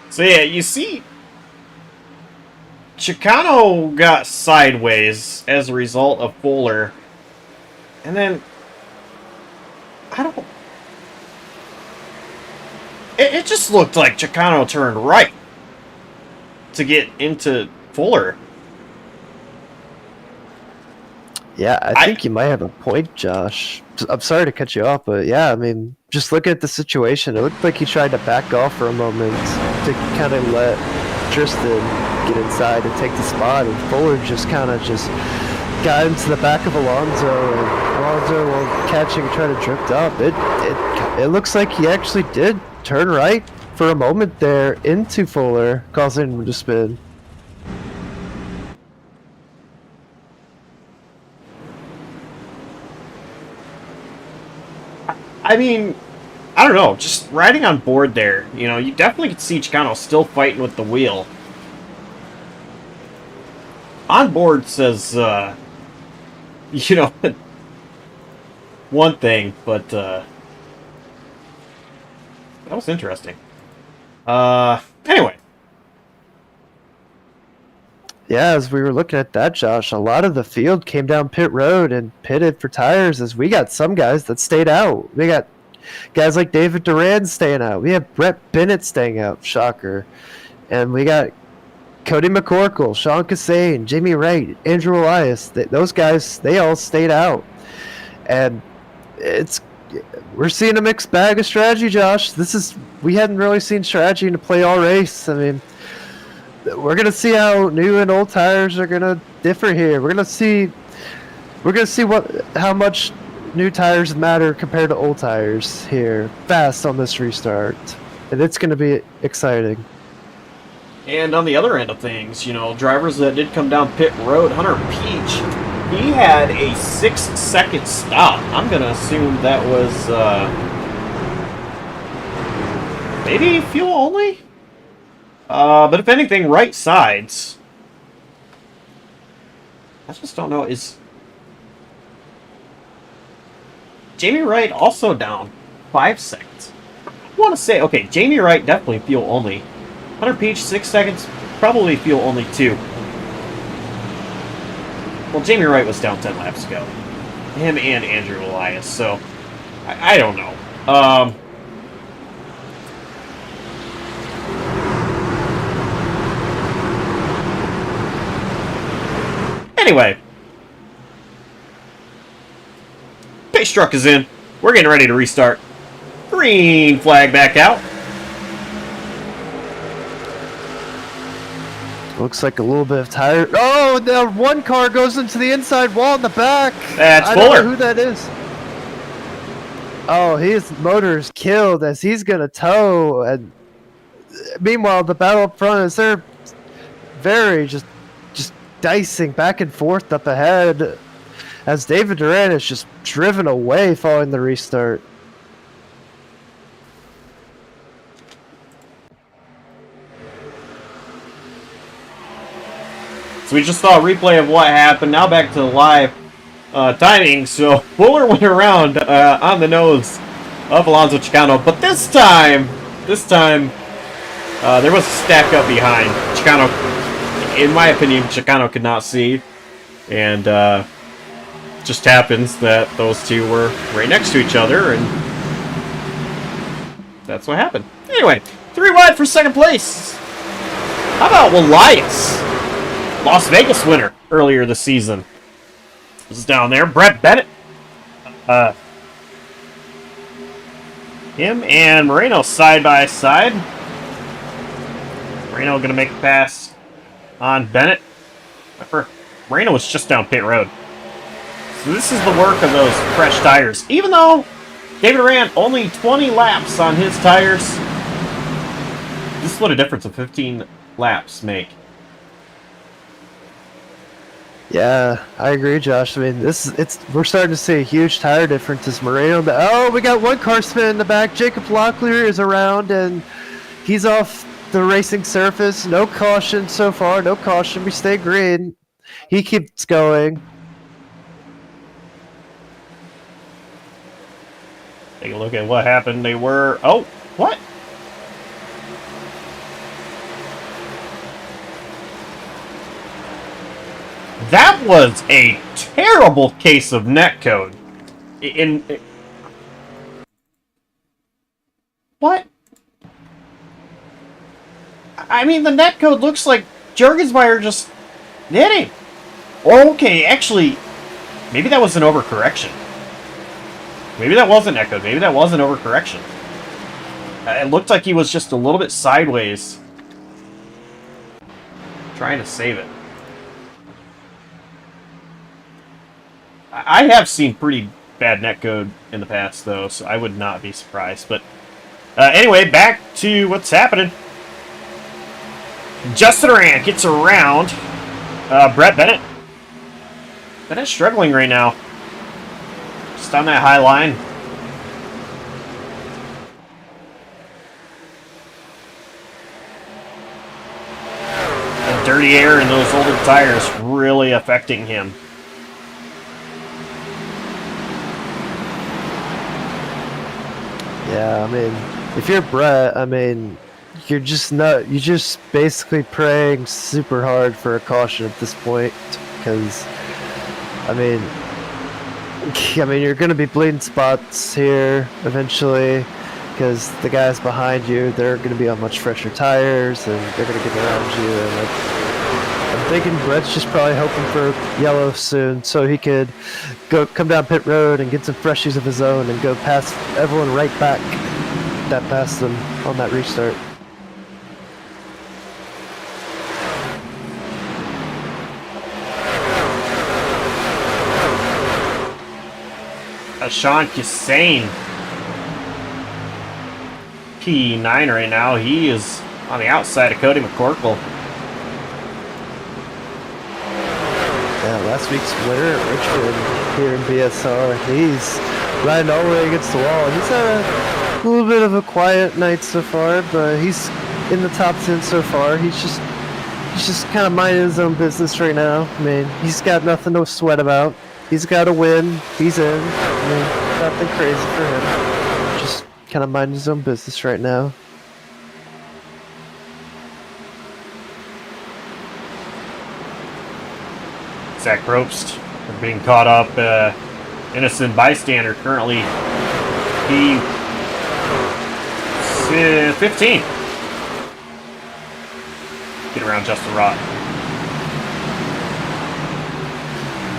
So yeah, you see, Chicano got sideways as a result of Fuller. And then, It just looked like Chicano turned right to get into Fuller. Yeah, I think you might have a point, Josh. I'm sorry to cut you off, but yeah, I mean, just looking at the situation, it looked like he tried to back off for a moment to kind of let Tristan get inside and take the spot, and Fuller just kind of got into the back of Alonso, and Alonso, while catching, trying to drift up. It looks like he actually did turn right for a moment there into Fuller, causing him to spin. I mean, I don't know, just riding on board there, you know, you definitely could see Chicano still fighting with the wheel. On board says, you know, one thing, but, that was interesting. Anyway. Yeah, as we were looking at that, Josh, a lot of the field came down pit road and pitted for tires as we got some guys that stayed out. We got guys like David Duran staying out. We have Brett Bennett staying out, shocker. And we got Cody McCorkle, Sean Cassane, Jamie Wright, Andrew Elias. Those guys, they all stayed out. And we're seeing a mixed bag of strategy, Josh. We hadn't really seen strategy in a play all race. I mean, we're gonna see how new and old tires are gonna differ here. We're gonna see how much new tires matter compared to old tires here fast on this restart, and it's gonna be exciting. And on the other end of things, you know, drivers that did come down pit road, Hunter Peach, he had a 6-second stop. I'm gonna assume that was maybe fuel only. But if anything, right sides. I just don't know. Is Jamie Wright also down 5 seconds? I want to say, okay, Jamie Wright definitely fuel only. Hunter Peach, 6 seconds, probably fuel only 2. Well, Jamie Wright was down 10 laps ago. Him and Andrew Elias, so I don't know. Anyway, pace truck is in. We're getting ready to restart. Green flag back out. Looks like a little bit of tire. Oh, the one car goes into the inside wall in the back. That's I Fuller. don't know who that is. Oh, his motor is killed as he's gonna tow. And meanwhile, the battle up front is they're very just dicing back and forth up ahead as David Duran is just driven away following the restart. So we just saw a replay of what happened. Now back to the live timing. So Fuller went around on the nose of Alonso Chicano, but this time, there was a stack up behind. Chicano, in my opinion, Chicano could not see, and just happens that those two were right next to each other, and that's what happened. Anyway, 3 wide for second place. How about Elias? Las Vegas winner earlier this season. This is down there. Brett Bennett. Him and Moreno side by side. Moreno going to make a pass on Bennett. Moreno was just down pit road. So this is the work of those fresh tires. Even though David ran only 20 laps on his tires, this is what a difference of 15 laps make. Yeah, I agree, Josh. I mean, we're starting to see a huge tire difference as Moreno. Oh, we got one car spin in the back. Jacob Locklear is around, and he's off the racing surface. No caution so far. No caution. We stay green. He keeps going. Take a look at what happened. They were... Oh, what? That was a terrible case of netcode. What? I mean, the netcode looks like Jurgensmeyer just hit him. Okay, actually, maybe that was an overcorrection. Maybe that wasn't netcode. Maybe that was an overcorrection. It looked like he was just a little bit sideways, trying to save it. I have seen pretty bad netcode in the past, though, so I would not be surprised. But anyway, back to what's happening. Justin Duran gets around Brett Bennett. Bennett's struggling right now. Just on that high line. dirty air in those older tires really affecting him. Yeah, I mean, if you're Brett, I mean, you're just basically praying super hard for a caution at this point, because, I mean, you're going to be bleeding spots here eventually, because the guys behind you, they're going to be on much fresher tires, and they're going to get around you, and I'm thinking Brett's just probably hoping for yellow soon, so he could come down pit road and get some freshies of his own and go past everyone right back that passed them on that restart. Sean Hussein, P9 right now. He is on the outside of Cody McCorkle. Yeah, last week's winner at Richmond here in BSR. He's riding all the way against the wall. He's had a little bit of a quiet night so far, but he's in the top 10 so far. He's just kind of minding his own business right now. I mean, he's got nothing to sweat about. He's got a win. He's in. I mean, nothing crazy for him. Just kind of minding his own business right now. Zach Probst being caught up. Innocent bystander currently. He 15. Get around Justin Rott.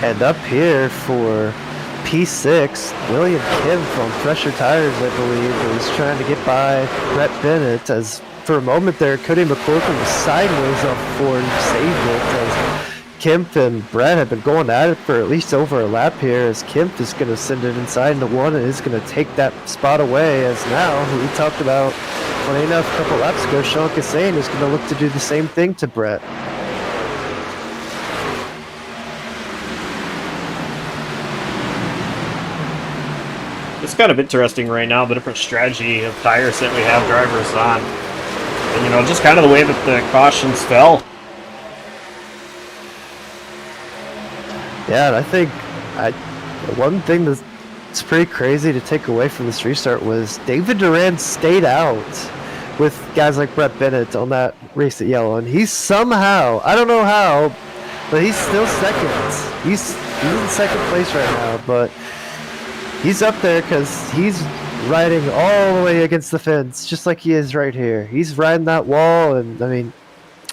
And up here for P6, William Kim from Fresher Tires, I believe, was trying to get by Brett Bennett. As for a moment there, Cody McCorkle was sideways off Ford and saved it. As Kemp and Brett have been going at it for at least over a lap here, as Kemp is going to send it inside into one and is going to take that spot away. As now, we talked about, funny enough, a couple laps ago, Sean Hussein is going to look to do the same thing to Brett. It's kind of interesting right now, the different strategy of tires that we have drivers on. And, you know, just kind of the way that the cautions fell. Yeah, and I think one thing that's pretty crazy to take away from this restart was David Duran stayed out with guys like Brett Bennett on that race at Yellow, and he's somehow, I don't know how, but he's still second. He's in second place right now, but he's up there because he's riding all the way against the fence, just like he is right here. He's riding that wall, and I mean,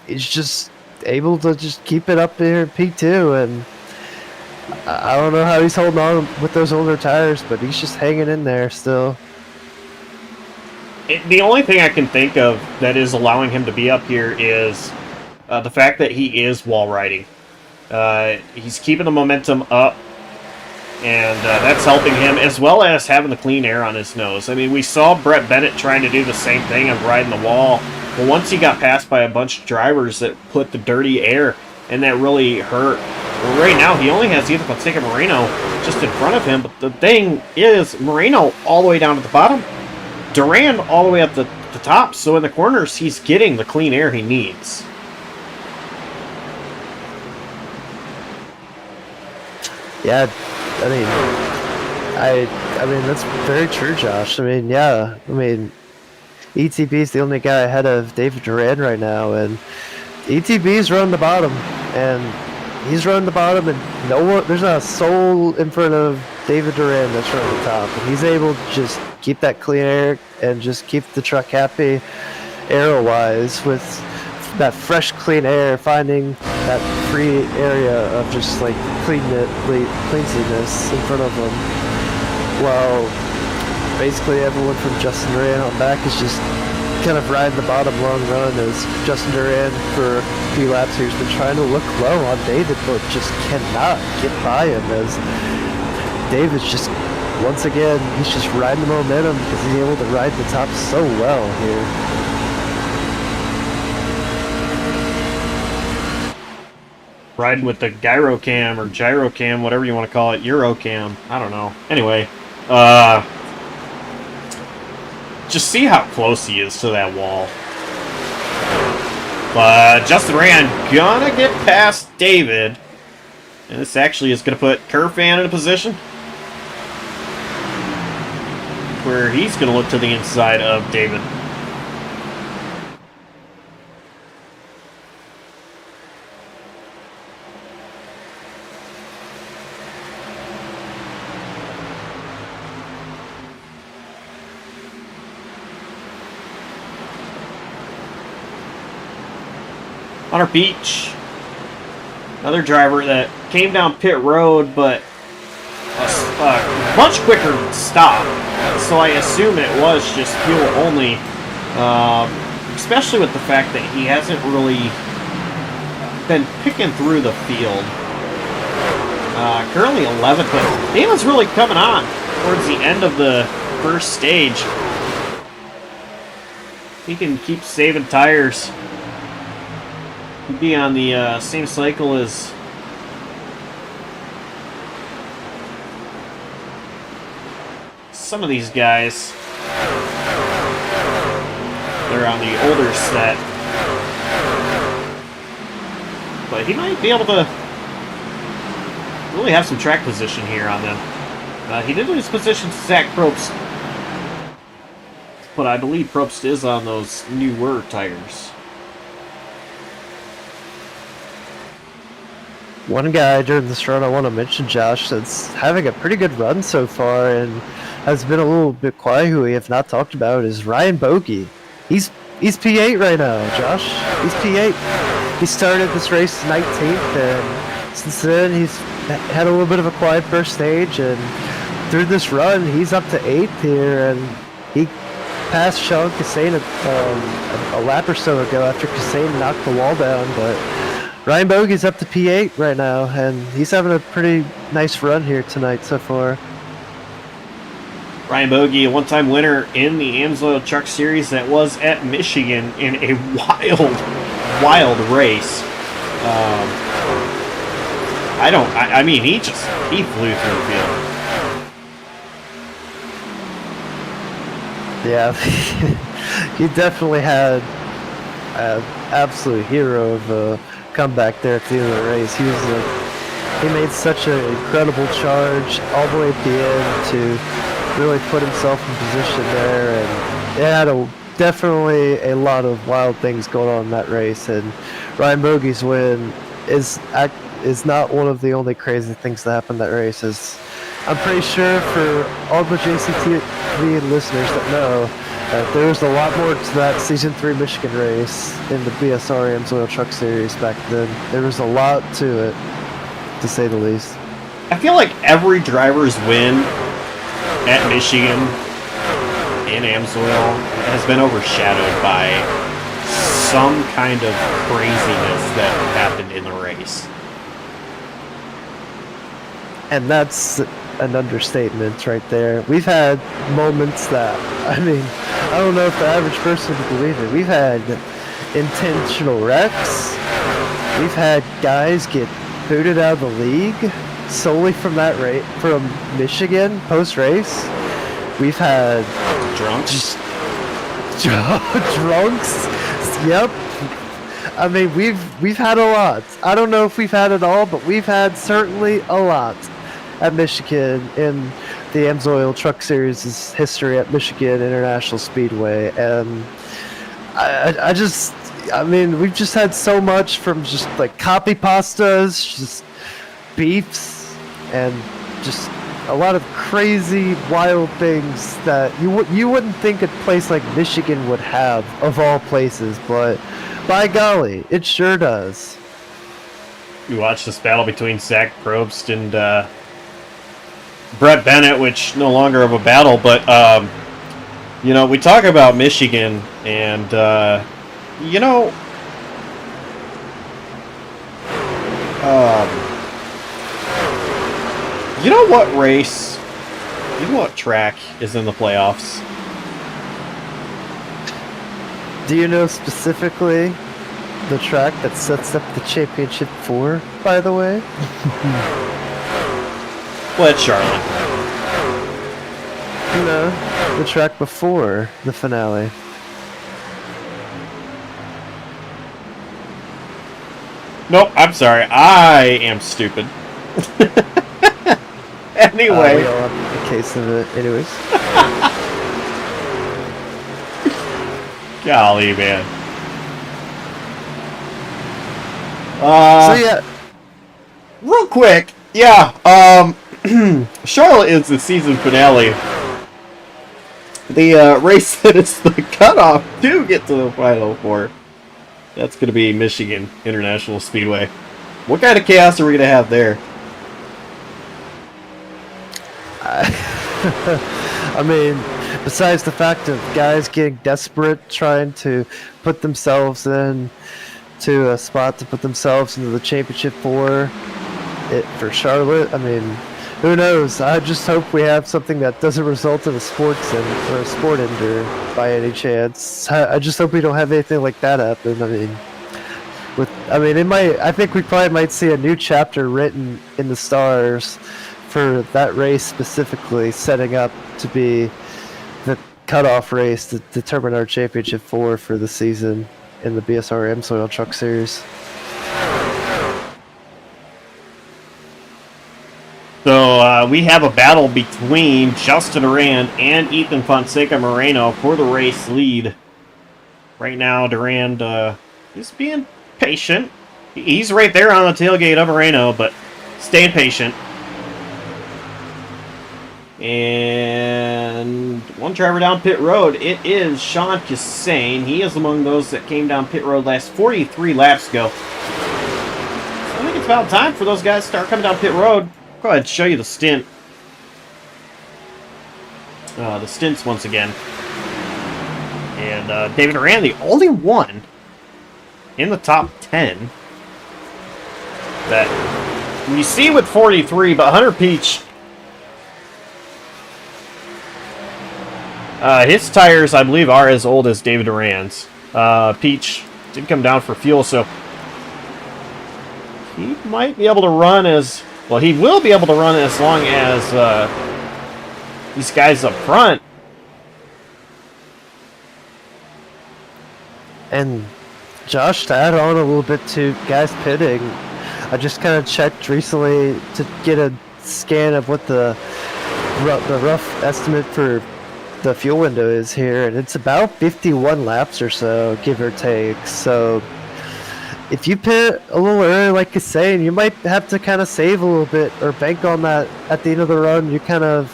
he's just able to just keep it up there in P2, and I don't know how he's holding on with those older tires, but he's just hanging in there still. The only thing I can think of that is allowing him to be up here is the fact that he is wall riding. He's keeping the momentum up, and that's helping him, as well as having the clean air on his nose. I mean, we saw Brett Bennett trying to do the same thing of riding the wall, but once he got passed by a bunch of drivers that put the dirty air, and that really hurt. Well, right now, he only has either Fonseca Moreno just in front of him, but the thing is, Moreno all the way down at the bottom, Duran all the way up the top, so in the corners, he's getting the clean air he needs. Yeah, I mean that's very true, Josh. I mean, yeah, I mean, ETB is the only guy ahead of David Duran right now, and ETB is running the bottom, and he's running the bottom, and there's not a soul in front of David Duran that's running the top, and he's able to just keep that clean air and just keep the truck happy aero-wise with that fresh, clean air, finding that free area of just like cleanness in front of them. While basically everyone from Justin Duran on back is just kind of riding the bottom long run, as Justin Duran for a few laps here has been trying to look low on David, but just cannot get by him, as David's just, once again, he's just riding the momentum because he's able to ride the top so well here. Riding with the gyrocam or gyrocam, whatever you want to call it, Eurocam, I don't know. Anyway, just see how close he is to that wall. But Justin Rand gonna get past David. And this actually is going to put Kerfan in a position where he's going to look to the inside of David. Hunter Beach, another driver that came down pit road, but a much quicker stop. So I assume it was just fuel only, especially with the fact that he hasn't really been picking through the field. Currently 11th, but Damon's really coming on towards the end of the first stage. He can keep saving tires. He'd be on the same cycle as some of these guys. They're on the older set. But he might be able to really have some track position here on them. He did lose position to Zach Probst, but I believe Probst is on those newer tires. One guy during this run I want to mention, Josh, that's having a pretty good run so far and has been a little bit quiet, who we have not talked about, is Ryan Bogey. He's P8 right now, Josh. He's P8. He started this race 19th, and since then he's had a little bit of a quiet first stage, and through this run he's up to 8th here, and he passed Sean Cassane a lap or so ago after Cassane knocked the wall down, but Ryan Bogey's up to P8 right now, and he's having a pretty nice run here tonight so far. Ryan Bogey, a one-time winner in the AmsOil Truck Series that was at Michigan in a wild race. I mean, he flew through the field. Yeah, he definitely had an absolute hero of a comeback there at the end of the race. He made such an incredible charge all the way at the end to really put himself in position there, and it had definitely a lot of wild things going on in that race, and Ryan Bogey's win is not one of the only crazy things that happened in that race. As I'm pretty sure for all the JCTV listeners that know, there was a lot more to that Season 3 Michigan race in the BSR AmsOil Truck Series back then. There was a lot to it, to say the least. I feel like every driver's win at Michigan in AmsOil has been overshadowed by some kind of craziness that happened in the race. And that's an understatement right there. We've had moments that, I mean, I don't know if the average person would believe it. We've had intentional wrecks. We've had guys get booted out of the league solely from that race, from Michigan post-race. We've had Drunks. Drunks. Yep. I mean, we've had a lot. I don't know if we've had it all, but we've had certainly a lot at Michigan in the AmsOil Truck Series' history at Michigan International Speedway. And I mean, we've just had so much from just like copy pastas, just beefs, and just a lot of crazy, wild things that you wouldn't think a place like Michigan would have, of all places, but by golly, it sure does. We watched this battle between Zach Probst and Brett Bennett, which no longer of a battle, but you know, we talk about Michigan, and you know, you know what race, you know what track is in the playoffs? Do you know specifically the track that sets up the championship 4, by the way? Well, it's Charlotte. No, the track before the finale. Nope, I'm sorry. I am stupid. Anyway. We all have a case of it. Anyways. Golly, man. So yeah. Real quick, yeah, Charlotte is the season finale. The race that is the cutoff to get to the Final Four. That's going to be Michigan International Speedway. What kind of chaos are we going to have there? I mean, besides the fact of guys getting desperate, trying to put themselves in to a spot to put themselves into the championship for Charlotte, I mean, who knows? I just hope we have something that doesn't result in a sport ender by any chance. I just hope we don't have anything like that happen. I think we probably might see a new chapter written in the stars for that race specifically, setting up to be the cutoff race to determine our championship for the season in the BSR AmsOil Truck Series. So we have a battle between Justin Durand and Ethan Fonseca Moreno for the race lead. Right now, Durand is being patient. He's right there on the tailgate of Moreno, but staying patient. And one driver down pit road, it is Sean Cassane. He is among those that came down pit road last 43 laps ago. So I think it's about time for those guys to start coming down pit road. Go ahead and show you the stint. The stints once again. And David Durand, the only one in the top 10 that we see with 43, but Hunter Peach, his tires, I believe, are as old as David Durand's. Peach did come down for fuel, so he might be able to run as... Well, he will be able to run as long as these guys up front. And Josh, to add on a little bit to guys pitting, I just kind of checked recently to get a scan of what the rough estimate for the fuel window is here, and it's about 51 laps or so, give or take. So if you pit a little early, like you're saying, you might have to kind of save a little bit or bank on that at the end of the run. You kind of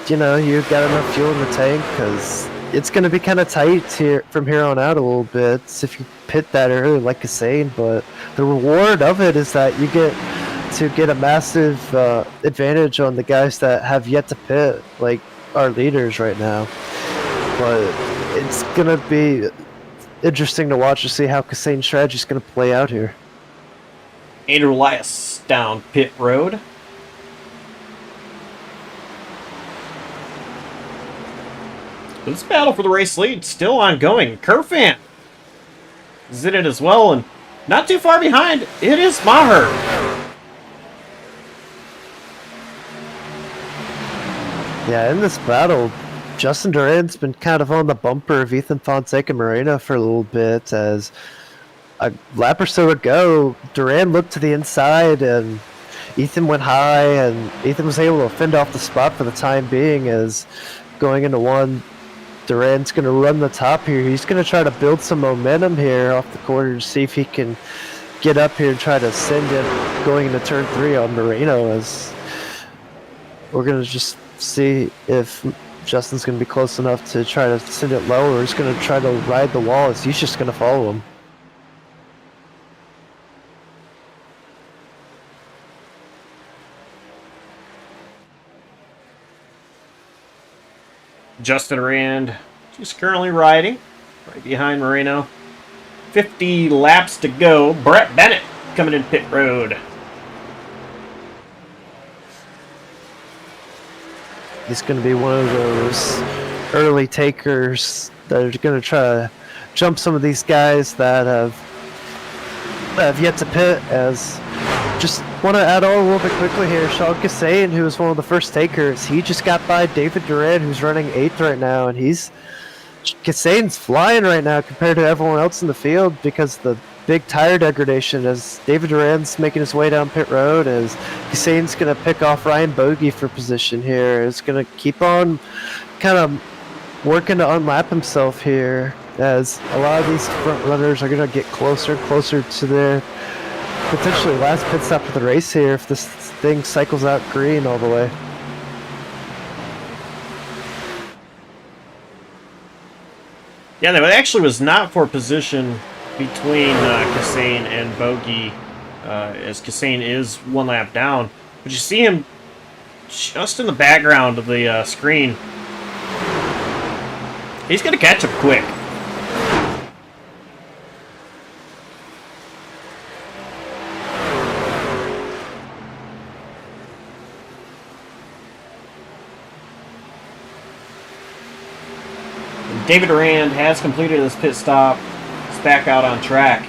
you got enough fuel in the tank, because it's going to be kind of tight here from here on out a little bit if you pit that early, like you're saying. But the reward of it is that you get a massive advantage on the guys that have yet to pit, like our leaders right now. But it's going to be interesting to watch to see how Cassane's strategy is going to play out here. Andrew Elias down pit road. This battle for the race lead still ongoing. Kerfan is in it as well, and not too far behind, it is Maher. Yeah, in this battle, Justin Durand's been kind of on the bumper of Ethan Fonseca Moreno for a little bit. As a lap or so ago, Durand looked to the inside and Ethan went high, and Ethan was able to fend off the spot for the time being. As going into one, Durand's going to run the top here. He's going to try to build some momentum here off the corner to see if he can get up here and try to send it going into turn 3 on Moreno. As we're going to just see if Justin's going to be close enough to try to send it low, or he's going to try to ride the wall as he's just going to follow him. Justin Durand just currently riding right behind Moreno. 50 laps to go. Brett Bennett coming in pit road. He's going to be one of those early takers that are going to try to jump some of these guys that have yet to pit. As just want to add on a little bit quickly here, Sean Cassane, who was one of the first takers, he just got by David Durand, who's running 8th right now, and Cassane's flying right now compared to everyone else in the field, because the big tire degradation as David Duran's making his way down pit road, as Hussein's going to pick off Ryan Bogey for position here. It's going to keep on kind of working to unlap himself here, as a lot of these front runners are going to get closer and closer to their potentially last pit stop of the race here if this thing cycles out green all the way. Yeah, that actually was not for position between Hussein and Bogey, as Hussein is one lap down. But you see him just in the background of the screen. He's going to catch up quick. David Durand has completed his pit stop. He's back out on track.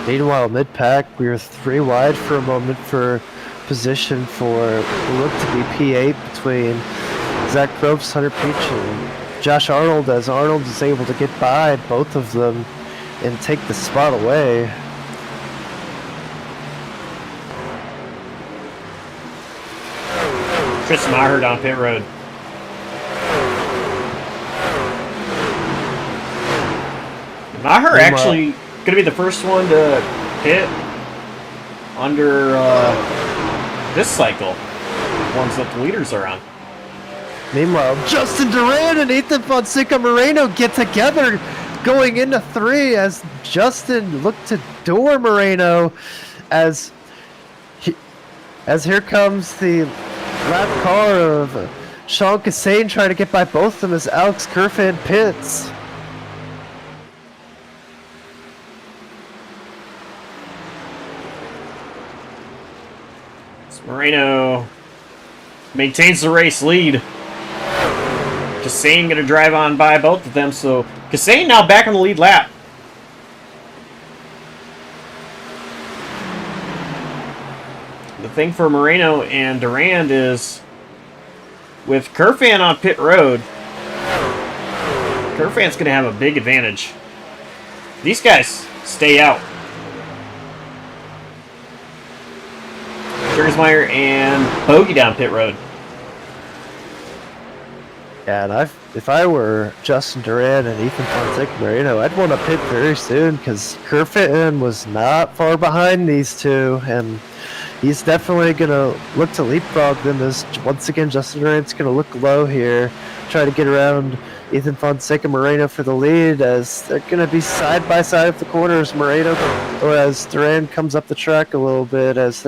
Meanwhile, mid-pack, we were 3 wide for a moment for position for what looked to be P8 between Zach Probst, Hunter Peach, and Josh Arnold, as Arnold is able to get by both of them and take the spot away. Chris Maher down pit road. Maher actually going to be the first one to hit under this cycle, ones that the leaders are on. Meanwhile, Justin Duran and Ethan Fonseca Moreno get together going into 3 as Justin looked to door Moreno as here comes the lap car of Sean Hussein trying to get by both of them as Alex Kerfan pits. Moreno maintains the race lead. Hussein going to drive on by both of them, so Hussein now back on the lead lap. The thing for Moreno and Durand is, with Kerfan on pit road, Kerfan's going to have a big advantage. These guys stay out. Meyer and Bogey down pit road. Yeah, and if I were Justin Duran and Ethan Fonseca Moreno, I'd want to pit very soon because Kerfan was not far behind these two, and he's definitely going to look to leapfrog them as, once again, Justin Duran's going to look low here, try to get around Ethan Fonseca Moreno for the lead as they're going to be side by side at the corners. Moreno, or as Duran comes up the track a little bit, as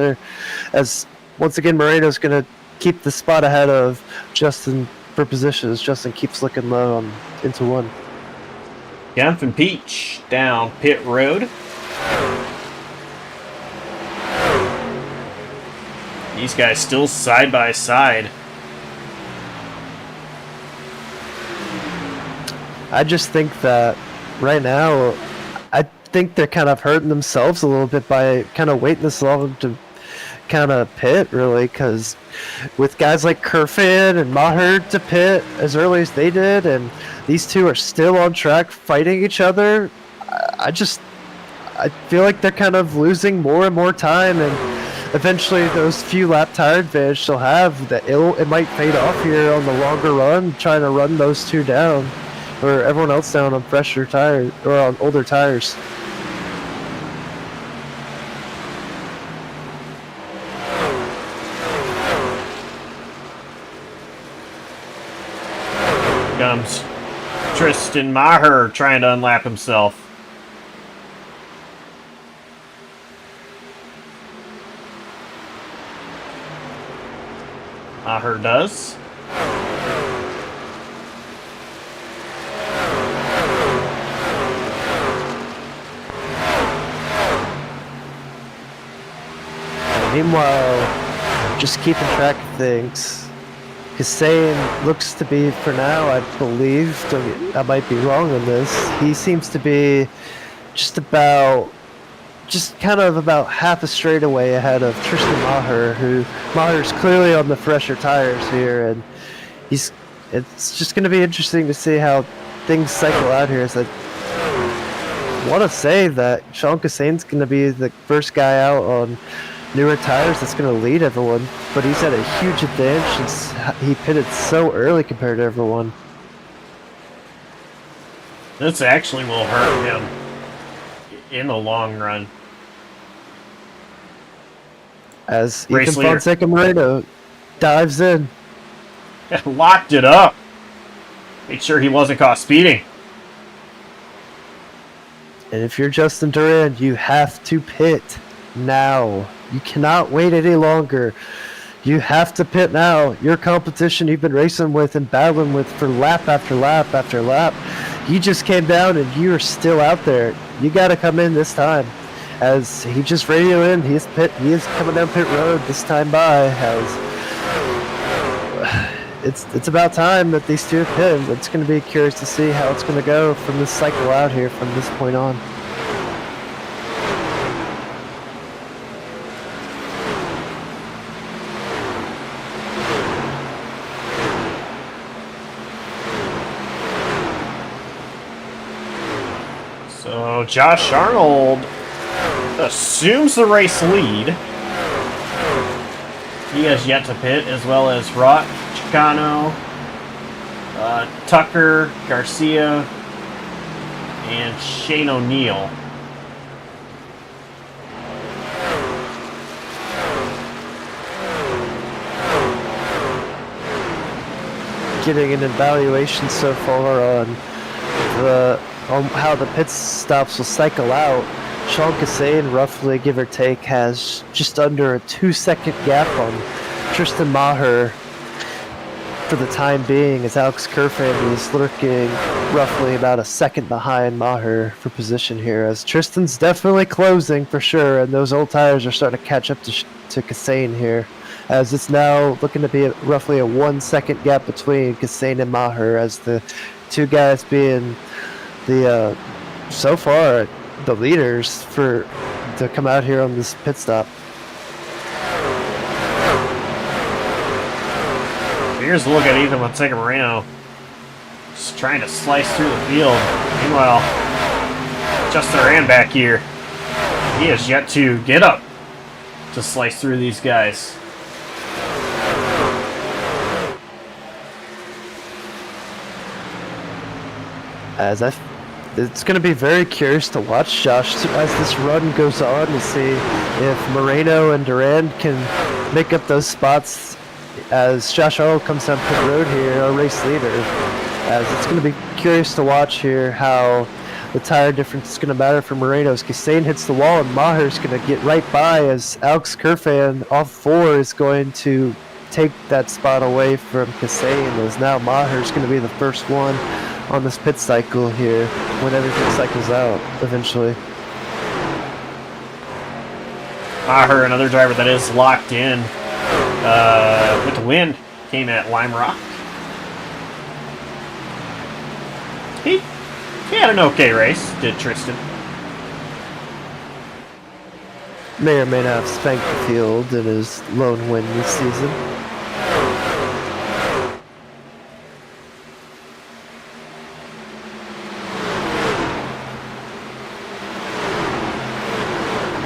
once again Moreno's going to keep the spot ahead of Justin for positions. Justin keeps looking low into 1. Kempf and Peach down pit road. These guys still side by side. I just think that right now, I think they're kind of hurting themselves a little bit by kind of waiting this long to kind of pit, really, because with guys like Kerfan and Maher to pit as early as they did, and these two are still on track fighting each other, I feel like they're kind of losing more and more time, and eventually those few lap tire advantage they'll have, it might fade off here on the longer run, trying to run those two down. Or everyone else down on fresher tires or on older tires. Comes Tristan Maher trying to unlap himself. Maher does. Meanwhile, just keeping track of things. Hussein looks to be, for now, I believe, I might be wrong on this, he seems to be just kind of about half a straightaway ahead of Tristan Maher, Maher's clearly on the fresher tires here, and it's just going to be interesting to see how things cycle out here. So I want to say that Sean Hussain's going to be the first guy out on newer tires that's going to lead everyone, but he's at a huge advantage since he pitted so early compared to everyone. This actually will hurt him in the long run. As Ethan Fonseca Moreno dives in. Locked it up. Made sure he wasn't caught speeding. And if you're Justin Durand, you have to pit now. You cannot wait any longer. You have to pit now. Your competition you've been racing with and battling with for lap after lap after lap. You just came down and you're still out there. You got to come in this time. As he just radioed in, he is coming down pit road this time by. It's about time that these two pit. It's going to be curious to see how it's going to go from this cycle out here from this point on. So Josh Arnold assumes the race lead. He has yet to pit, as well as Rott, Chicano, Tucker, Garcia, and Shane O'Neill. Getting an evaluation so far on how the pit stops will cycle out. Sean Hussain, roughly give or take, has just under a 2-second gap on Tristan Maher for the time being, as Alex Kerfan is lurking roughly about a second behind Maher for position here, as Tristan's definitely closing for sure, and those old tires are starting to catch up to Hussain here, as it's now looking to be roughly a 1-second gap between Hussain and Maher, as the two guys being the so far the leaders to come out here on this pit stop. Here's a look at Ethan Fonseca Moreno, just trying to slice through the field. Meanwhile, Justin Rand back here, he has yet to get up to slice through these guys. It's going to be very curious to watch, Josh, as this run goes on, to see if Moreno and Durand can make up those spots as Josh Arnold comes down pit road here, our race leader. As it's going to be curious to watch here how the tire difference is going to matter for Moreno, as Hussain hits the wall and Maher's going to get right by, as Alex Kerfan off 4 is going to take that spot away from Hussain, as now Maher's going to be the first one on this pit cycle here when everything cycles out eventually. Maher, another driver that is locked in with the win, came at Lime Rock. He had an okay race, did Tristan. May or may not have spanked the field in his lone win this season.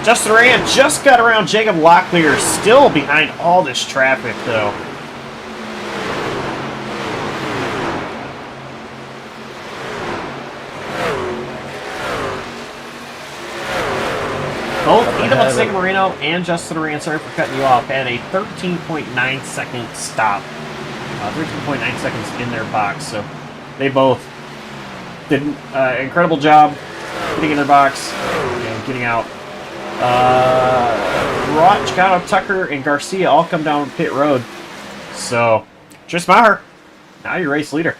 Justin Rand just got around Jacob Locklear, still behind all this traffic, though. Both Ethan Fonseca Moreno and Justin Rand, sorry for cutting you off, had a 13.9 second stop. 13.9 seconds in their box, so they both did an incredible job getting in their box and getting out. Rott, Chicano, Tucker, and Garcia all come down pit road. So, Tris Maher, now your race leader.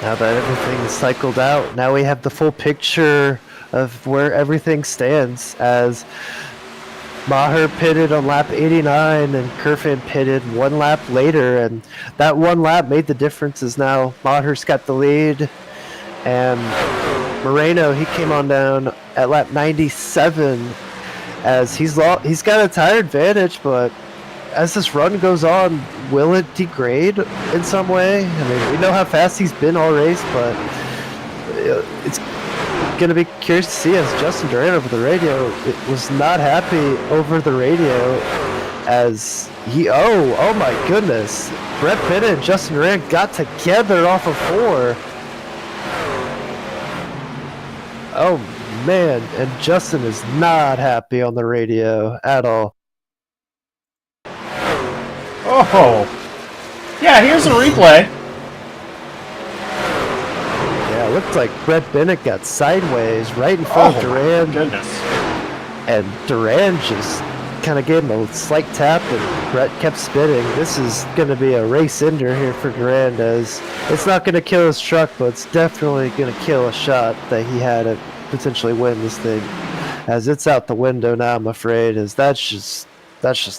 Now that everything is cycled out, now we have the full picture of where everything stands, as Maher pitted on lap 89 and Kerfan pitted one lap later, and that one lap made the difference. Is now Maher's got the lead, and Moreno, he came on down at lap 97 as he's got a tire advantage, but as this run goes on, will it degrade in some way? I mean, we know how fast he's been all race, but it's going to be curious to see, as Justin Duran over the radio was not happy over the radio as oh my goodness, Brett Bennett and Justin Duran got together off of 4. Oh man, and Justin is not happy on the radio at all. Oh, yeah, here's a replay. Yeah, it looked like Brett Bennett got sideways right in front of Duran. Goodness. And Duran just kind of gave him a slight tap, and Brett kept spinning. This is going to be a race ender here for Duran, as it's not going to kill his truck, but it's definitely going to kill a shot that he had to potentially win this thing. As it's out the window now, I'm afraid, as that's just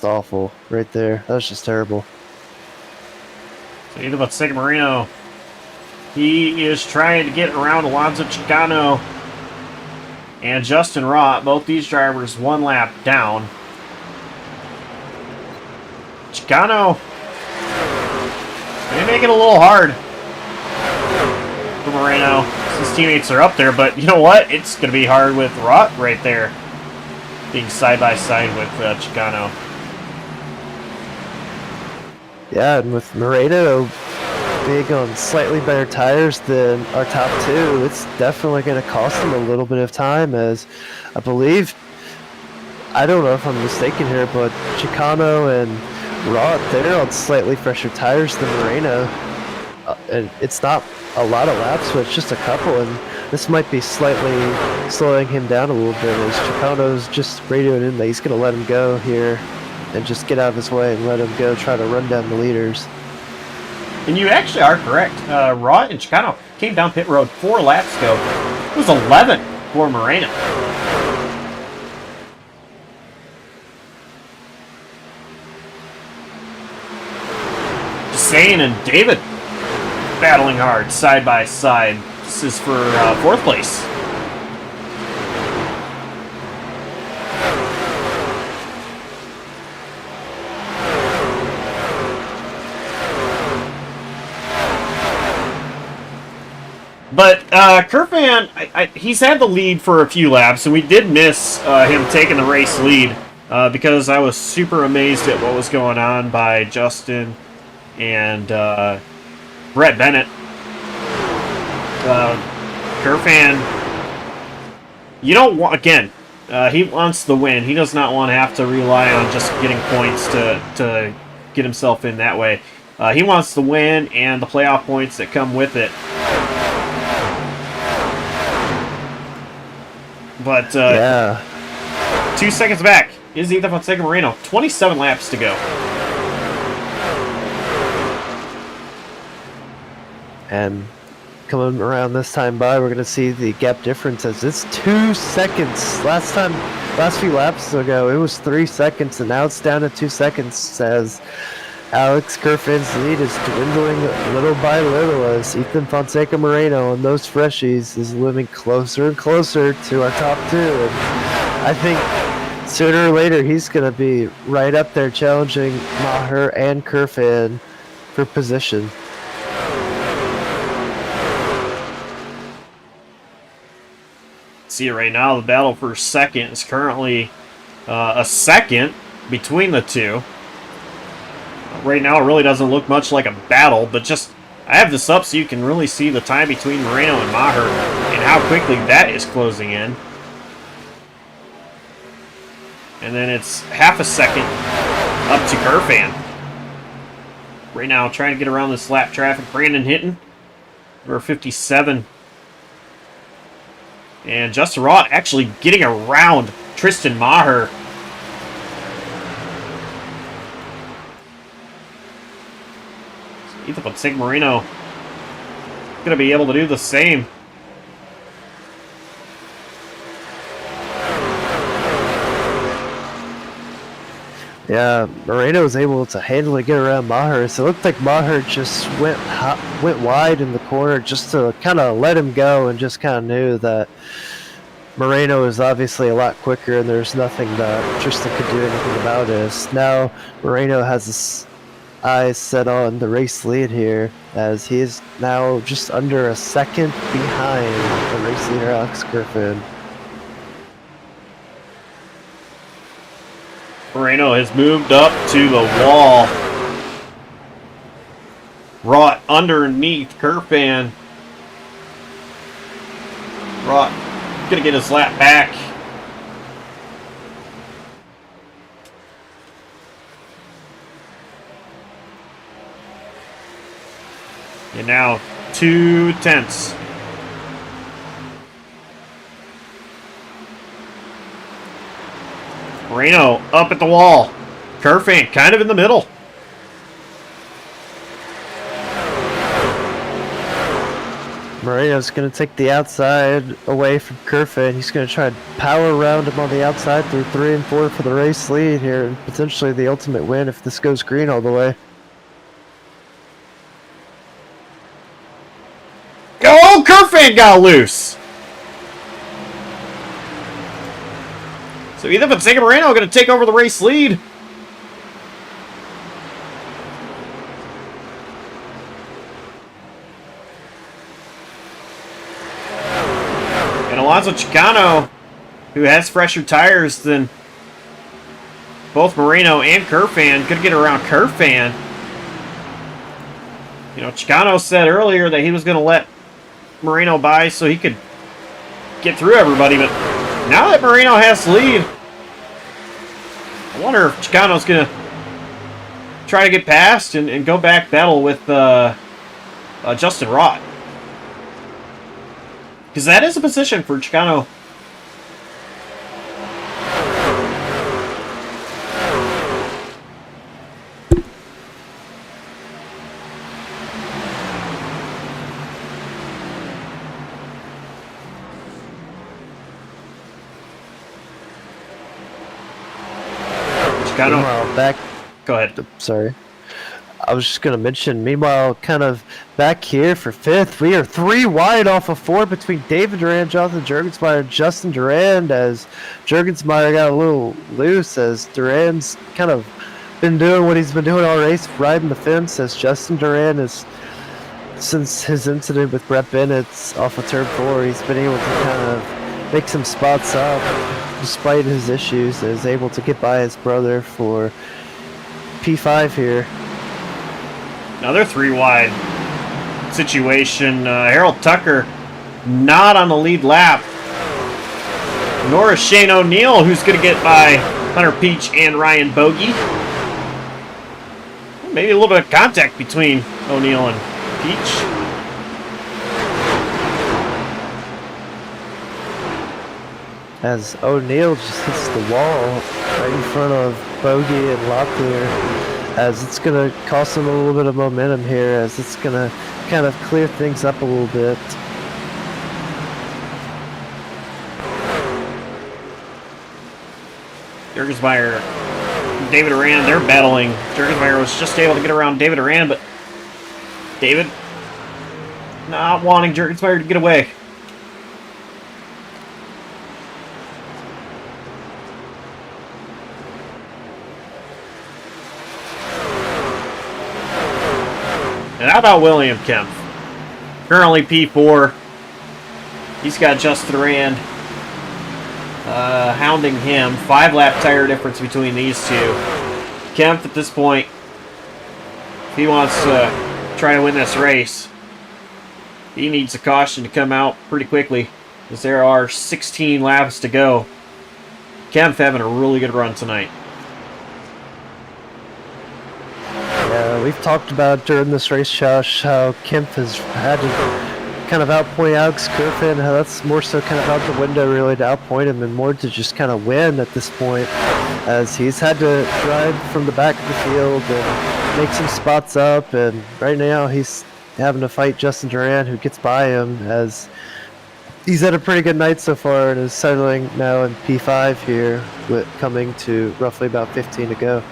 awful right there. That's just terrible. So either about Sega Marino, he is trying to get around Alonso Chicano and Justin Rott. Both these drivers one lap down. Chicano, they make it a little hard for Moreno. His teammates are up there, but you know what? It's going to be hard with Rott right there, being side by side with Chicano. Yeah, and with Moreno big on slightly better tires than our top 2, it's definitely going to cost him a little bit of time, as I believe, I don't know if I'm mistaken here, but Chicano and Rott, they're on slightly fresher tires than Moreno. And it's not a lot of laps, but it's just a couple, and this might be slightly slowing him down a little bit, as Chicano's just radioing in that he's going to let him go here and just get out of his way and let him go try to run down the leaders. And you actually are correct. Rott and Chicano came down pit road 4 laps ago. It was 11 for Moreno. Desane and David battling hard side by side. This is for 4th place. But Kerfan, he's had the lead for a few laps, and we did miss him taking the race lead because I was super amazed at what was going on by Justin and Brett Bennett. Kerfan, you don't want, again, he wants the win. He does not want to have to rely on just getting points to get himself in that way. He wants the win and the playoff points that come with it. But yeah, 2 seconds back is Ethan Fonseca Moreno. 27 laps to go. And coming around this time by, we're going to see the gap difference, as it's 2 seconds. Last few laps ago, it was 3 seconds, and now it's down to 2 seconds, as Alex Kerfan's lead is dwindling little by little, as Ethan Fonseca Moreno and those freshies is moving closer and closer to our top 2. And I think sooner or later he's going to be right up there challenging Maher and Kerfan for position. See right now, the battle for second is currently a second between the two. Right now, it really doesn't look much like a battle, but just I have this up so you can really see the time between Moreno and Maher and how quickly that is closing in. And then it's half a second up to Kerfan. Right now, trying to get around this lap traffic. Brandon Hinton, number 57. And Justin Rott actually getting around Tristan Maher. Ethan Fonseca Moreno going to be able to do the same. Yeah, Moreno was able to handily get around Maher. So it looked like Maher just went wide in the corner just to kind of let him go, and just kind of knew that Moreno is obviously a lot quicker, and there's nothing that Tristan could do anything about it. Now Moreno has his eyes set on the race lead here, as he is now just under a second behind the race leader Alex Griffin. Moreno has moved up to the wall. Rott underneath Kerfan. Rott gonna get his lap back. And now 2/10. Moreno up at the wall. Kerfan kind of in the middle. Moreno's going to take the outside away from Kerfan. He's going to try to power around him on the outside through 3 and 4 for the race lead here, and potentially the ultimate win if this goes green all the way. Oh, Kerfan got loose. So either Fonseca Moreno are going to take over the race lead. And Alonso Chicano, who has fresher tires than both Moreno and Kerfan, could get around Kerfan. You know, Chicano said earlier that he was going to let Moreno by so he could get through everybody, but now that Moreno has the lead, I wonder if Chicano's going to try to get past and go back battle with Justin Rott. Because that is a position for Chicano. Meanwhile, Go ahead. Sorry. I was just going to mention, meanwhile, kind of back here for 5th, we are 3 wide off of 4 between David Duran, Jonathan Jurgensmeyer, and Justin Durand, as Jurgensmeyer got a little loose, as Duran's kind of been doing what he's been doing all race, riding the fence, as Justin Durand is, since his incident with Brett Bennett's off of turn 4, he's been able to kind of make some spots up despite his issues, and is able to get by his brother for P5 here. Another 3 wide situation. Harold Tucker not on the lead lap. Nor is Shane O'Neill, who's going to get by Hunter Peach and Ryan Bogey. Maybe a little bit of contact between O'Neill and Peach. As O'Neill just hits the wall right in front of Bogey and Locklear, as it's going to cost him a little bit of momentum here, as it's going to kind of clear things up a little bit. Jurgensmeyer, David Duran, they're battling. Jurgensmeyer was just able to get around David Duran, but David not wanting Jurgensmeyer to get away. And how about William Kemp? Currently P4. He's got Justin Duran hounding him. 5-lap tire difference between these two. Kemp at this point, if he wants to try to win this race, he needs a caution to come out pretty quickly, as there are 16 laps to go. Kemp's having a really good run tonight. Yeah, we've talked about during this race, Josh, how Kemp has had to kind of outpoint Alex Griffin, how that's more so kind of out the window really to outpoint him and more to just kind of win at this point, as he's had to drive from the back of the field and make some spots up, and right now he's having to fight Justin Duran, who gets by him, as he's had a pretty good night so far and is settling now in P5 here, with coming to roughly about 15 to go.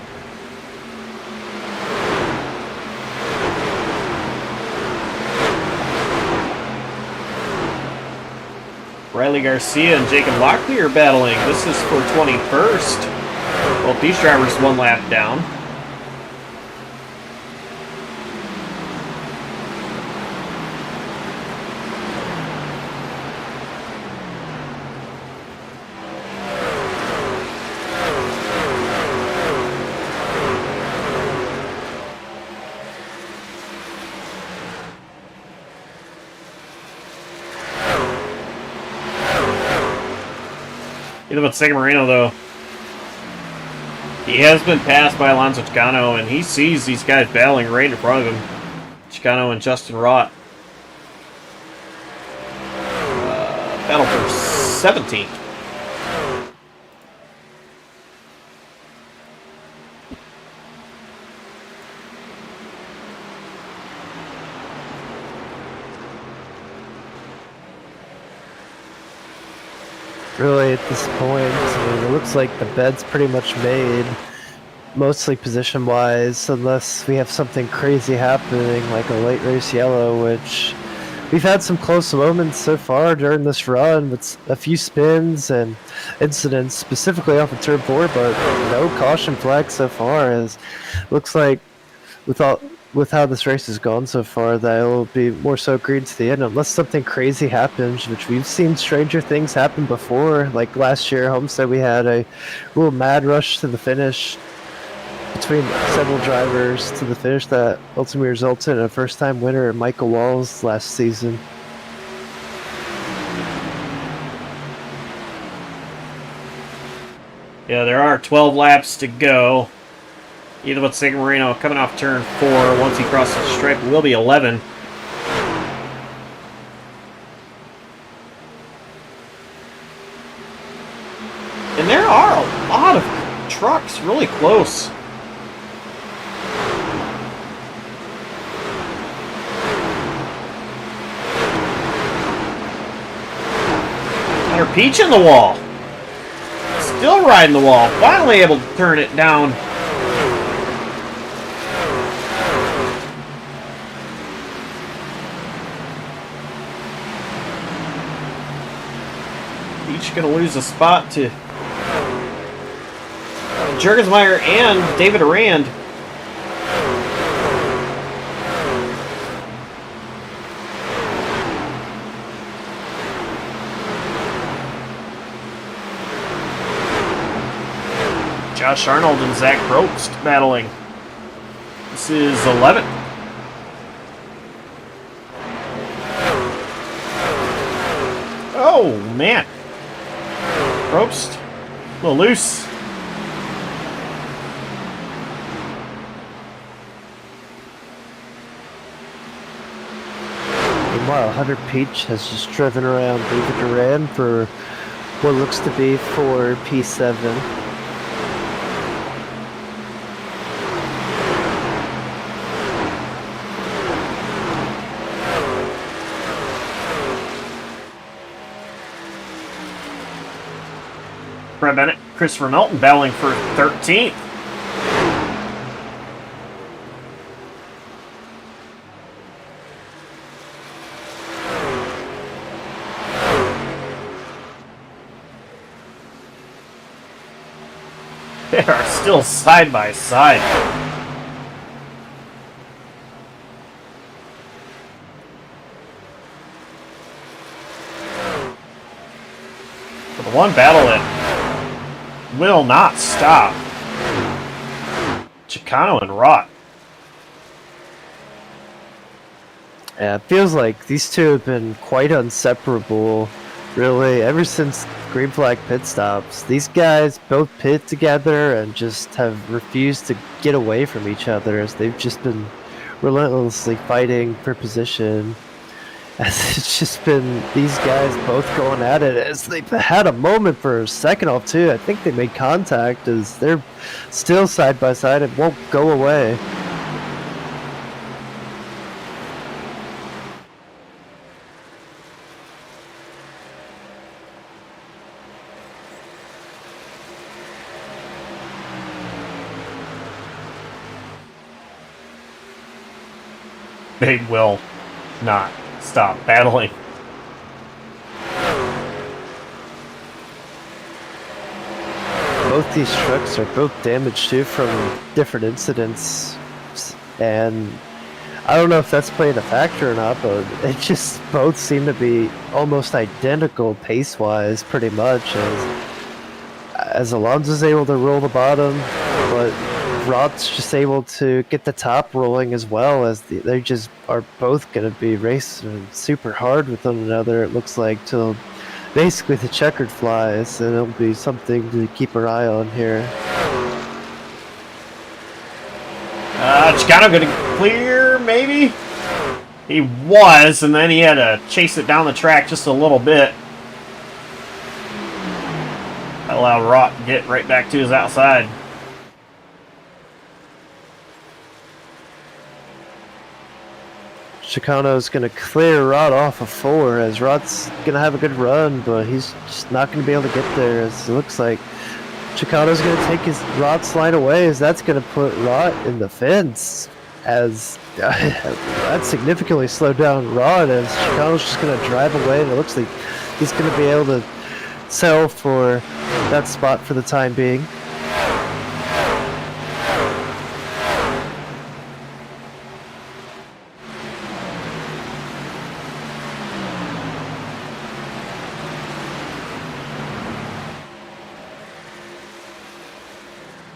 Riley Garcia and Jacob Lockley are battling. This is for 21st. Both these drivers one lap down. Either about Sega Moreno, though. He has been passed by Alonso Chicano, and he sees these guys battling right in front of him. Chicano and Justin Rott. Battle for 17th. Really, at this point, I mean, it looks like the bed's pretty much made, mostly position-wise, unless we have something crazy happening, like a late race yellow, which we've had some close moments so far during this run, with a few spins and incidents, specifically off of turn 4, but no caution flag so far. As looks like with how this race has gone so far, that it will be more so green to the end unless something crazy happens, which we've seen stranger things happen before. Like last year, Homestead, we had a real mad rush to the finish between several drivers to the finish that ultimately resulted in a first-time winner, Michael Walls, last season. Yeah, there are 12 laps to go. Either with Sega Moreno coming off turn 4. Once he crosses the stripe, it will be 11. And there are a lot of trucks really close. Hunter Peach in the wall. Still riding the wall. Finally able to turn it down. Each going to lose a spot to Jurgensmeyer and David Arand. Josh Arnold and Zach Probst battling. This is 11th. Oh, man. Probst, a little loose. Meanwhile, Hunter Peach has just driven around David Duran for what looks to be for P7. Brett Bennett, Christopher Melton battling for 13th. They are still side by side. For the one battle that will not stop. Chicano and Rott. Yeah, it feels like these two have been quite inseparable, really, ever since green flag pit stops. These guys both pit together and just have refused to get away from each other, as they've just been relentlessly fighting for position. As it's just been these guys both going at it, as they've had a moment for a second off too. I think they made contact, as they're still side by side and won't go away. They will not stop battling. both these trucks are both damaged too from different incidents, and I don't know if that's playing a factor or not, but it just both seem to be almost identical pace-wise, pretty much, as Alonso's able to roll the bottom, but Rod's just able to get the top rolling as well, as they just are both going to be racing super hard with one another, it looks like, till basically the checkered flies, and it'll be something to keep our eye on here. Chicano gonna clear, maybe? He was, and then he had to chase it down the track just a little bit. That allowed Rott to get right back to his outside. Chicano's going to clear Rod off of 4, as Rod's going to have a good run, but he's just not going to be able to get there, as it looks like Chicano's going to take his Rod's line away, as that's going to put Rod in the fence, as that significantly slowed down Rod, as Chicano's just going to drive away, and it looks like he's going to be able to settle for that spot for the time being.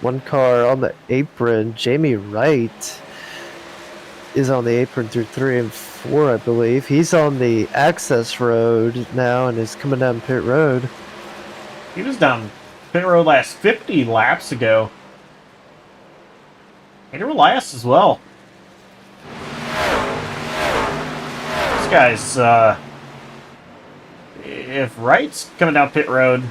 One car on the apron, Jamie Wright, is on the apron through 3 and 4, I believe. He's on the access road now and is coming down pit road. He was down pit road last 50 laps ago. Andrew Elias as well. This guy's, if Wright's coming down pit road,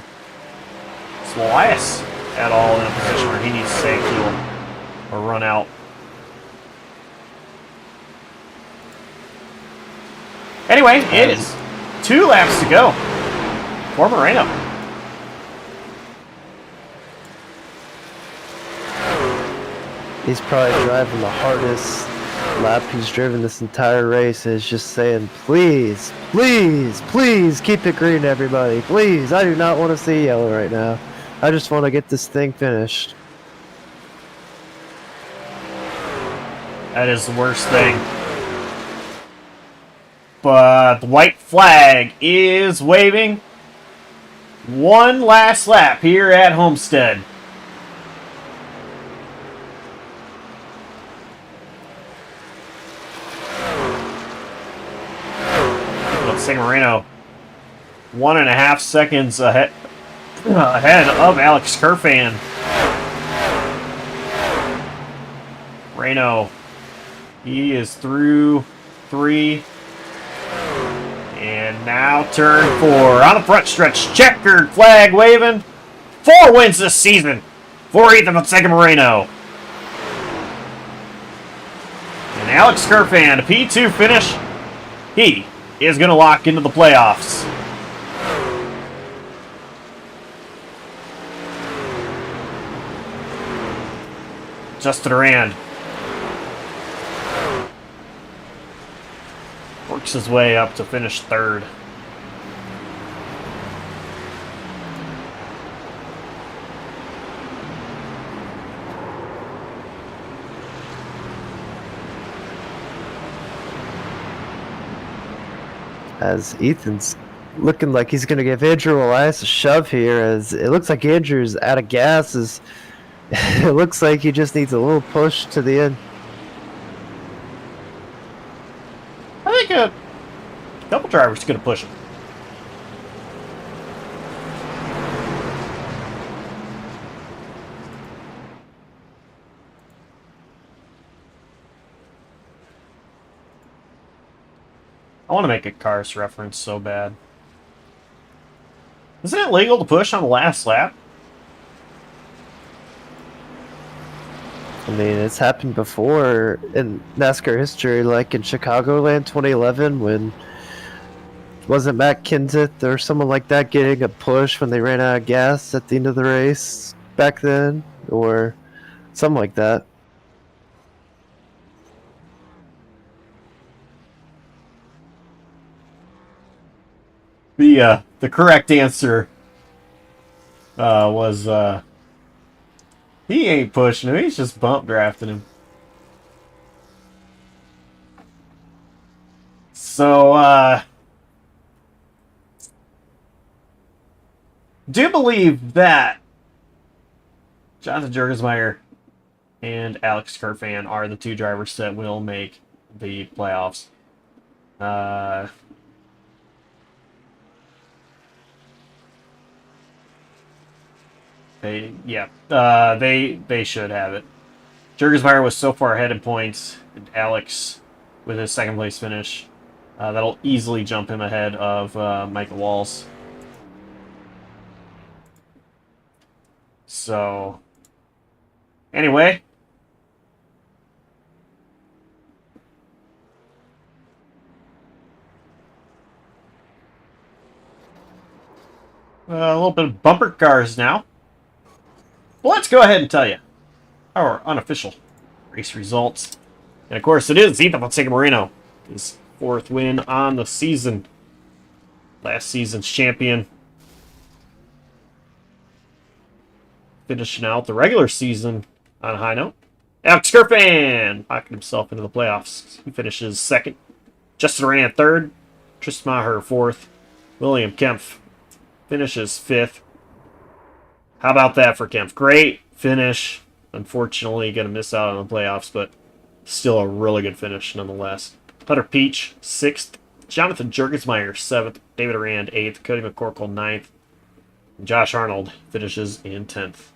it's Elias at all in a position where he needs to save fuel or run out. Anyway, it is 2 laps to go for Moreno. He's probably driving the hardest lap he's driven this entire race, is just saying, please, please, please keep it green, everybody. Please, I do not want to see yellow right now. I just want to get this thing finished. That is the worst thing. But the white flag is waving. One last lap here at Homestead. Let's see, Moreno 1.5 seconds ahead of Alex Kerfan. Moreno, he is through 3. And now turn 4. On the front stretch, checkered flag waving. 4 wins this season for Ethan Fonseca Moreno. And Alex Kerfan, a P2 finish. He is going to lock into the playoffs. Justin Rand works his way up to finish 3rd. As Ethan's looking like he's going to give Andrew Elias a shove here, as it looks like Andrew's out of gas. As it looks like he just needs a little push to the end. I think a couple drivers could have pushed him. I want to make a Cars reference so bad. Isn't it legal to push on the last lap? I mean, it's happened before in NASCAR history, like in Chicagoland 2011, when wasn't Matt Kenseth or someone like that getting a push when they ran out of gas at the end of the race back then, or something like that. The correct answer was He ain't pushing him. He's just bump drafting him. So, do believe that Jonathan Jurgensmeyer and Alex Kerfan are the two drivers that will make the playoffs. They should have it. Jurgensmeyer was so far ahead in points, and Alex with his second place finish. That'll easily jump him ahead of Michael Walls. So, anyway. A little bit of bumper cars now. Well, let's go ahead and tell you our unofficial race results. And of course, it is Ethan Fonseca Moreno. His fourth win on the season. Last season's champion. Finishing out the regular season on a high note. Alex Kerfan knocking himself into the playoffs. He finishes second. Justin Rand third. Tristan Maher fourth. William Kempf finishes fifth. How about that for Kempf? Great finish. Unfortunately, going to miss out on the playoffs, but still a really good finish nonetheless. Hunter Peach, 6th. Jonathan Jurgensmeyer, 7th. David Rand, 8th. Cody McCorkle, 9th. And Josh Arnold finishes in 10th.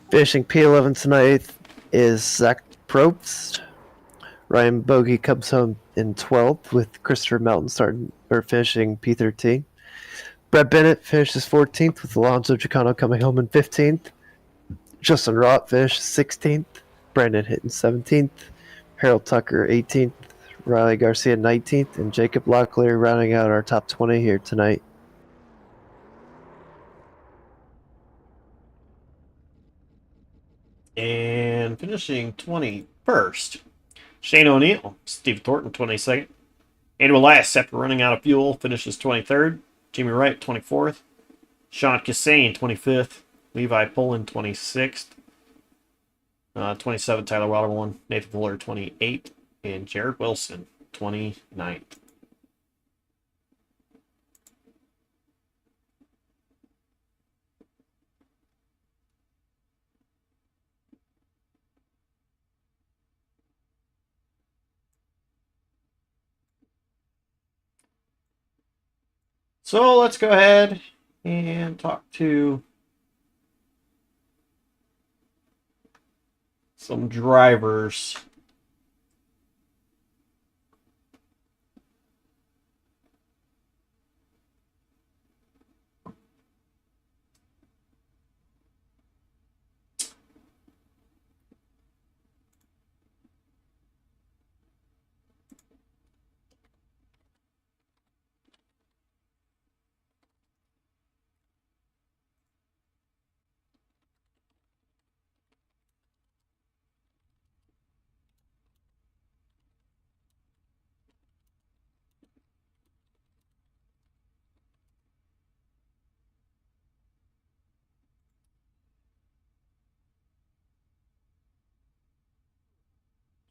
Finishing P11 tonight is Zach Probst. Ryan Bogey comes home in 12th with Christopher Melton finishing P13. Brett Bennett finishes 14th with Alonso Chicano coming home in 15th. Justin Rott finishes 16th. Brandon Hitton 17th. Harold Tucker 18th. Riley Garcia 19th. And Jacob Locklear rounding out our top 20 here tonight. And finishing 21st, Shane O'Neill, Steve Thornton 22nd. Andrew Elias, after running out of fuel, finishes 23rd. Jimmy Wright 24th. Sean Cassane 25th. Levi Pullen 26th. 27th, Tyler Wilderman. Nathan Fuller 28th. And Jared Wilson 29th. So let's go ahead and talk to some drivers.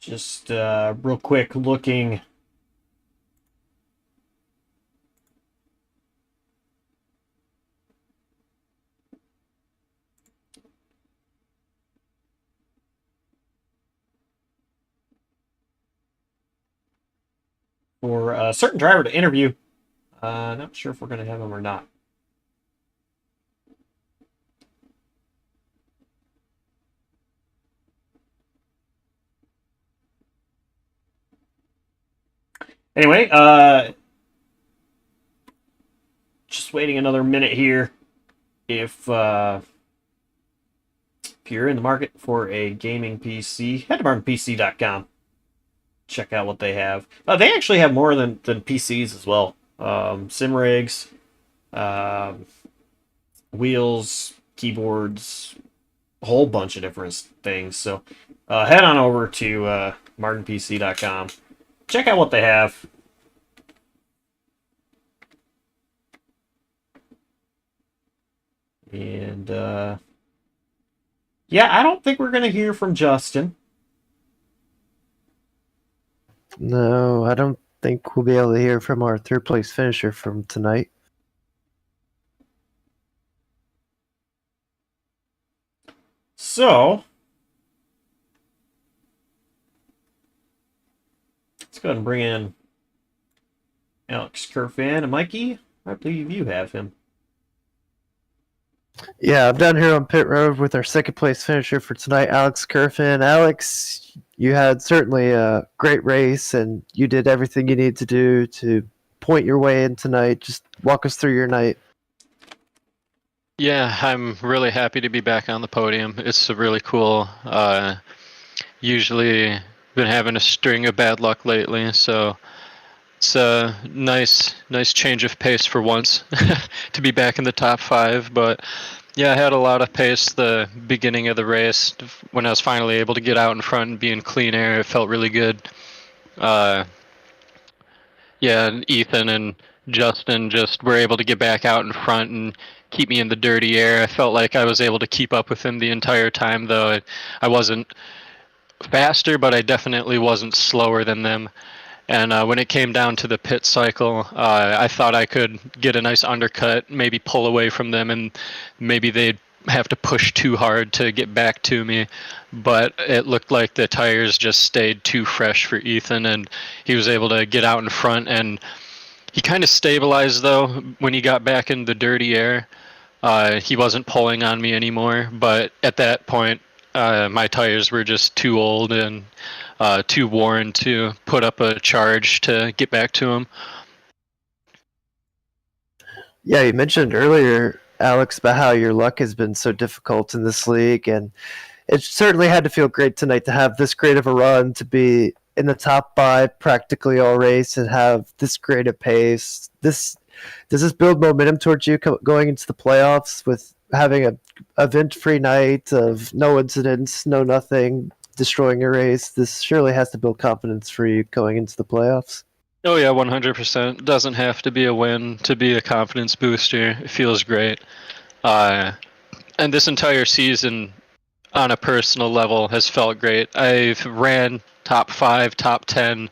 Just real quick looking for a certain driver to interview. Not sure if we're going to have him or not. Anyway, just waiting another minute here. If you're in the market for a gaming PC, head to martinpc.com. Check out what they have. They actually have more than PCs as well. Sim rigs, wheels, keyboards, a whole bunch of different things. So head on over to martinpc.com. Check out what they have. And yeah, I don't think we're gonna hear from Justin. No, I don't think we'll be able to hear from our third place finisher from tonight. So let's go ahead and bring in Alex Kerfan and Mikey. I believe you have him. Yeah, I'm down here on pit road with our second place finisher for tonight, Alex Kerfin. Alex, you had certainly a great race, and you did everything you need to do to point your way in tonight. Just walk us through your night. Yeah, I'm really happy to be back on the podium. It's really cool. Usually been having a string of bad luck lately, so it's a nice change of pace for once to be back in the top 5. But yeah, I had a lot of pace the beginning of the race. When I was finally able to get out in front and be in clean air, it felt really good. Yeah, and Ethan and Justin just were able to get back out in front and keep me in the dirty air. I felt like I was able to keep up with them the entire time, though I wasn't faster, but I definitely wasn't slower than them. And when it came down to the pit cycle, I thought I could get a nice undercut, maybe pull away from them, and maybe they'd have to push too hard to get back to me. But it looked like the tires just stayed too fresh for Ethan, and he was able to get out in front. And he kind of stabilized, though, when he got back in the dirty air. He wasn't pulling on me anymore, but at that point, my tires were just too old and too worn to put up a charge to get back to him. Yeah, you mentioned earlier, Alex, about how your luck has been so difficult in this league, and it certainly had to feel great tonight to have this great of a run, to be in the top 5 practically all race, and have this great a pace. Does this build momentum towards you going into the playoffs with having a event-free night of no incidents, no nothing, destroying a race? This surely has to build confidence for you going into the playoffs. Oh yeah, 100%. Doesn't have to be a win to be a confidence booster. It feels great. And this entire season, on a personal level, has felt great. I've ran top 5, top 10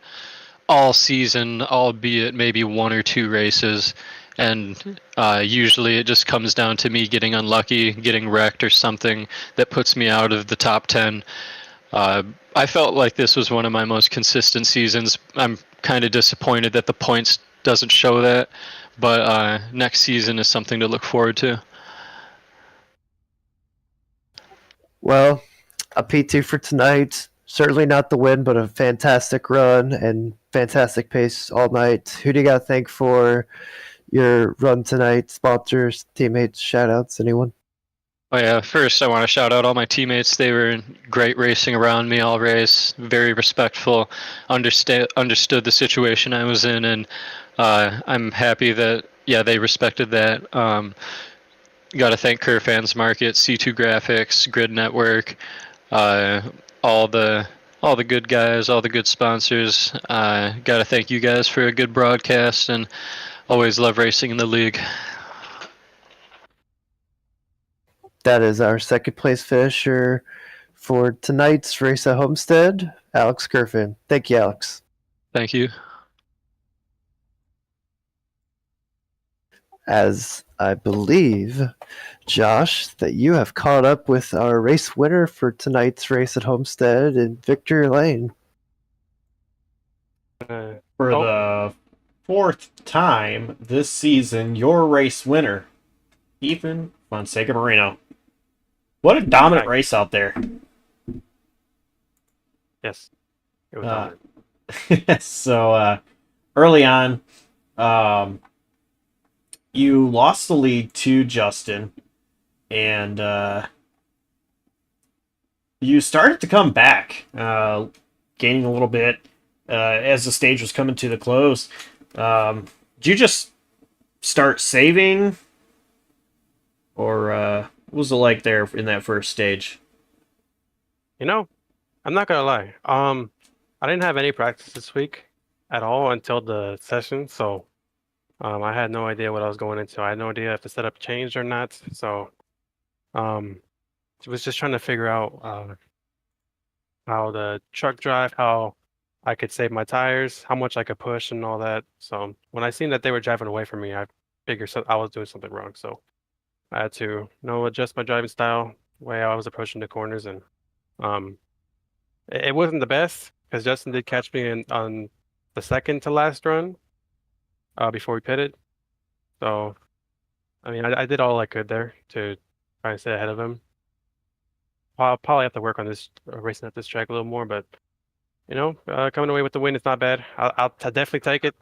all season, albeit maybe 1 or 2 races. And usually it just comes down to me getting unlucky, getting wrecked, or something that puts me out of the top 10. I felt like this was one of my most consistent seasons. I'm kind of disappointed that the points doesn't show that, but next season is something to look forward to. Well, a P2 for tonight. Certainly not the win, but a fantastic run and fantastic pace all night. Who do you got to thank for your run tonight? Sponsors, teammates, shout-outs, anyone? Oh yeah, first I want to shout out all my teammates. They were great racing around me all race, very respectful, understood the situation I was in, and I'm happy that they respected that. Got to thank Kerfans Market, C2 Graphics, Grid Network, uh, all the good guys, all the good sponsors. Got to thank you guys for a good broadcast, and always love racing in the league. That is our second place finisher for tonight's race at Homestead, Alex Kerfin. Thank you, Alex. Thank you. As I believe, Josh, that you have caught up with our race winner for tonight's race at Homestead in Victory Lane. For the 4th time this season, your race winner, Ethan Fonseca Marino. What a dominant race out there. Yes. It was dominant. So, early on, you lost the lead to Justin, and you started to come back, gaining a little bit as the stage was coming to the close. Did you just start saving, or what was it like there in that first stage? You know, I'm not gonna lie. I didn't have any practice this week at all until the session, so I had no idea what I was going into. I had no idea if the setup changed or not. So Was just trying to figure out how the truck drive, how I could save my tires, how much I could push, and all that. So when I seen that they were driving away from me, I figured I was doing something wrong. So I had to, adjust my driving style, way I was approaching the corners, and um, it wasn't the best because Justin did catch me on the second to last run before we pitted. So I mean, I did all I could there to try and stay ahead of him. I'll probably have to work on this racing at this track a little more, but coming away with the win is not bad. I'll definitely take it.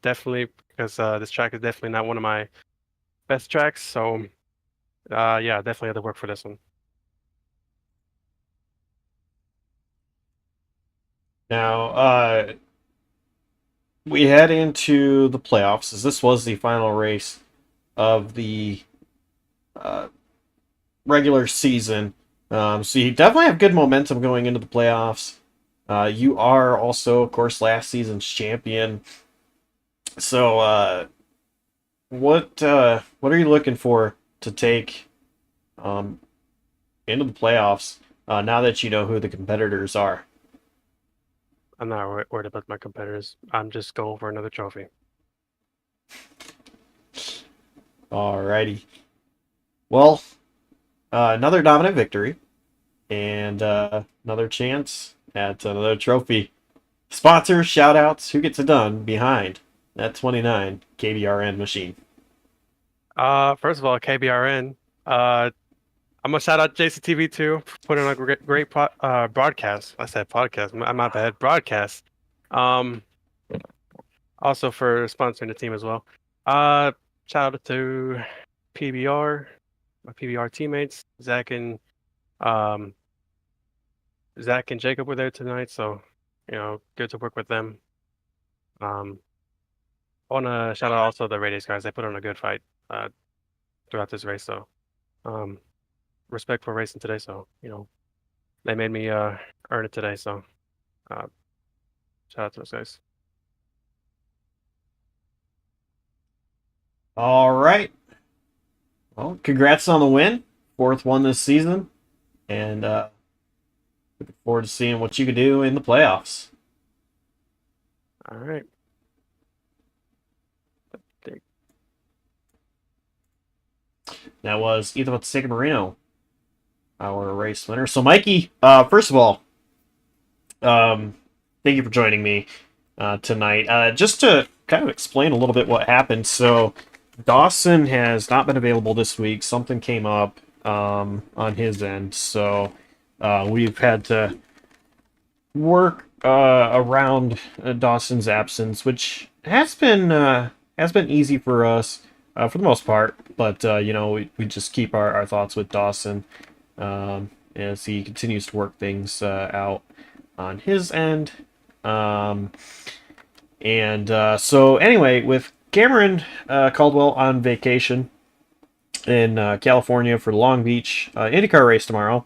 Definitely because this track is definitely not one of my best tracks. So yeah, definitely have to work for this one. Now, we head into the playoffs, as this was the final race of the regular season. So you definitely have good momentum going into the playoffs. You are also, of course, last season's champion. So, what are you looking for to take into the playoffs now that you know who the competitors are? I'm not worried about my competitors. I'm just going for another trophy. Alrighty. Well, another dominant victory and another chance at another trophy. Sponsors, shoutouts, who gets it done behind that 29 KBRN machine? First of all, KBRN. I'm gonna shout out JCTV too, for putting on a great broadcast. I said podcast. My bad. Broadcast. Also for sponsoring the team as well. Shout out to PBR, my PBR teammates, Zach and Jacob were there tonight, so good to work with them. I want to shout out also the Radius guys. They put on a good fight throughout this race, so respect for racing today. So they made me earn it today. So shout out to those guys. All right. Well, congrats on the win. 4th one this season. And looking forward to seeing what you can do in the playoffs. All right. That was Ethan Fonseca Marino, our race winner. So, Mikey, first of all, thank you for joining me tonight. Just to kind of explain a little bit what happened. So, Dawson has not been available this week. Something came up on his end. So, we've had to work around Dawson's absence, which has been easy for us for the most part. But we just keep our thoughts with Dawson as he continues to work things out on his end. So anyway, with Cameron Caldwell on vacation in California for the Long Beach IndyCar race tomorrow,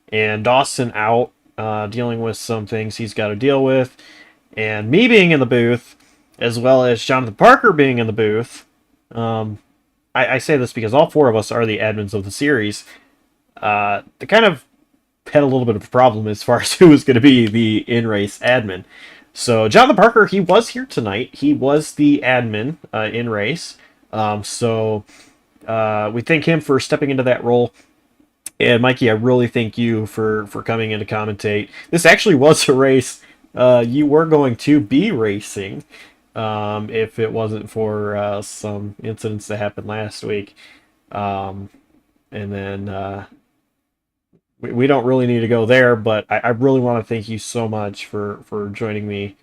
and Dawson out dealing with some things he's got to deal with, and me being in the booth, as well as Jonathan Parker being in the booth. I say this because all 4 of us are the admins of the series. They kind of had a little bit of a problem as far as who was going to be the in-race admin. So Jonathan Parker, he was here tonight. He was the admin in race. So we thank him for stepping into that role. And Mikey, I really thank you for coming in to commentate. This actually was a race you were going to be racing if it wasn't for some incidents that happened last week. And then we don't really need to go there, but I really want to thank you so much for joining me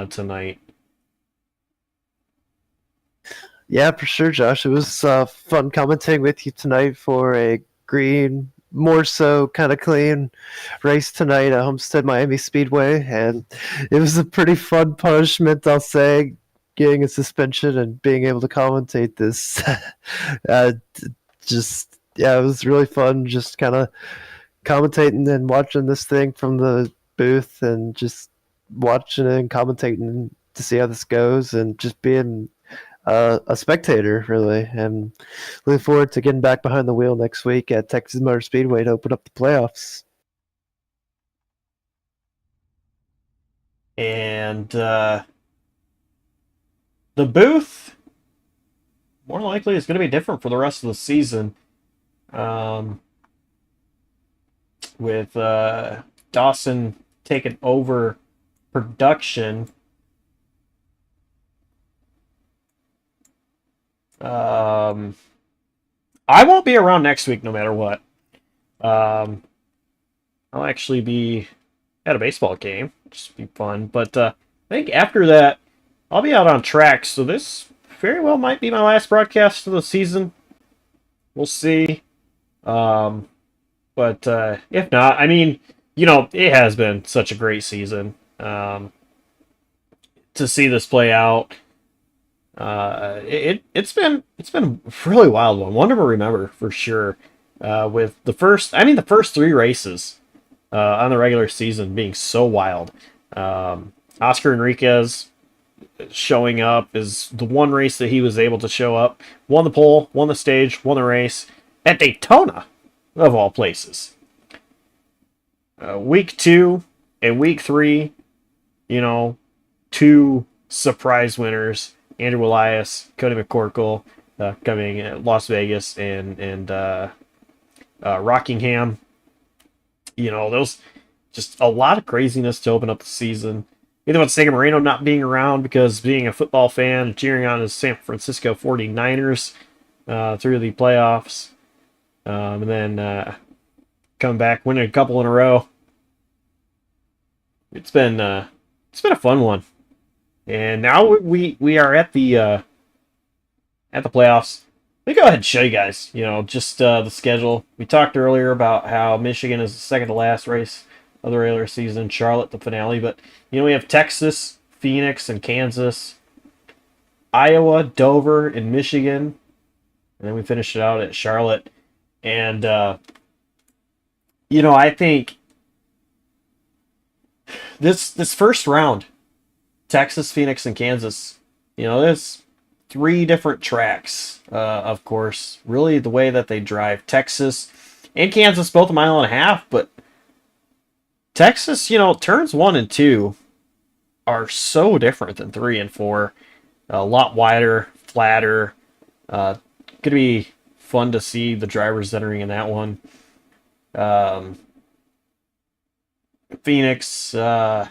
tonight. Yeah, for sure, Josh. It was fun commentating with you tonight for a green, more so kind of clean race tonight at Homestead Miami Speedway, and it was a pretty fun punishment, I'll say, getting a suspension and being able to commentate this. It was really fun just kind of commentating and watching this thing from the booth and just watching it and commentating to see how this goes, and just being a spectator, really, and looking forward to getting back behind the wheel next week at Texas Motor Speedway to open up the playoffs. And the booth, more than likely, is going to be different for the rest of the season. With Dawson taking over production. I won't be around next week no matter what. I'll actually be at a baseball game, which will be fun. But I think after that, I'll be out on track. So this very well might be my last broadcast of the season. We'll see. But if not, I mean, you know, it has been such a great season. To see this play out, it's been a really wild one to remember for sure. With the first 3 races on the regular season being so wild. Oscar Enriquez showing up is the one race that he was able to show up, won the pole, won the stage, won the race at Daytona, of all places. Week 2 and week 3, you know, 2 surprise winners, Andrew Elias, Cody McCorkle, coming at Las Vegas and Rockingham. You know, those just a lot of craziness to open up the season. Either with Sega Moreno not being around because being a football fan, cheering on his San Francisco 49ers through the playoffs, and then come back winning a couple in a row. It's been a fun one, and now we are at the playoffs. Let me go ahead and show you guys, you know, just the schedule. We talked earlier about how Michigan is the second to last race of the regular season, Charlotte the finale, but you know we have Texas, Phoenix, and Kansas, Iowa, Dover, and Michigan, and then we finish it out at Charlotte. And you know, I think this first round, Texas, Phoenix, and Kansas, you know, there's 3 different tracks. Of course, really the way that they drive. Texas and Kansas both 1.5 miles, but Texas, you know, turns 1 and 2 are so different than 3 and 4. A lot wider, flatter. Gonna be fun to see the drivers entering in that one. Phoenix, I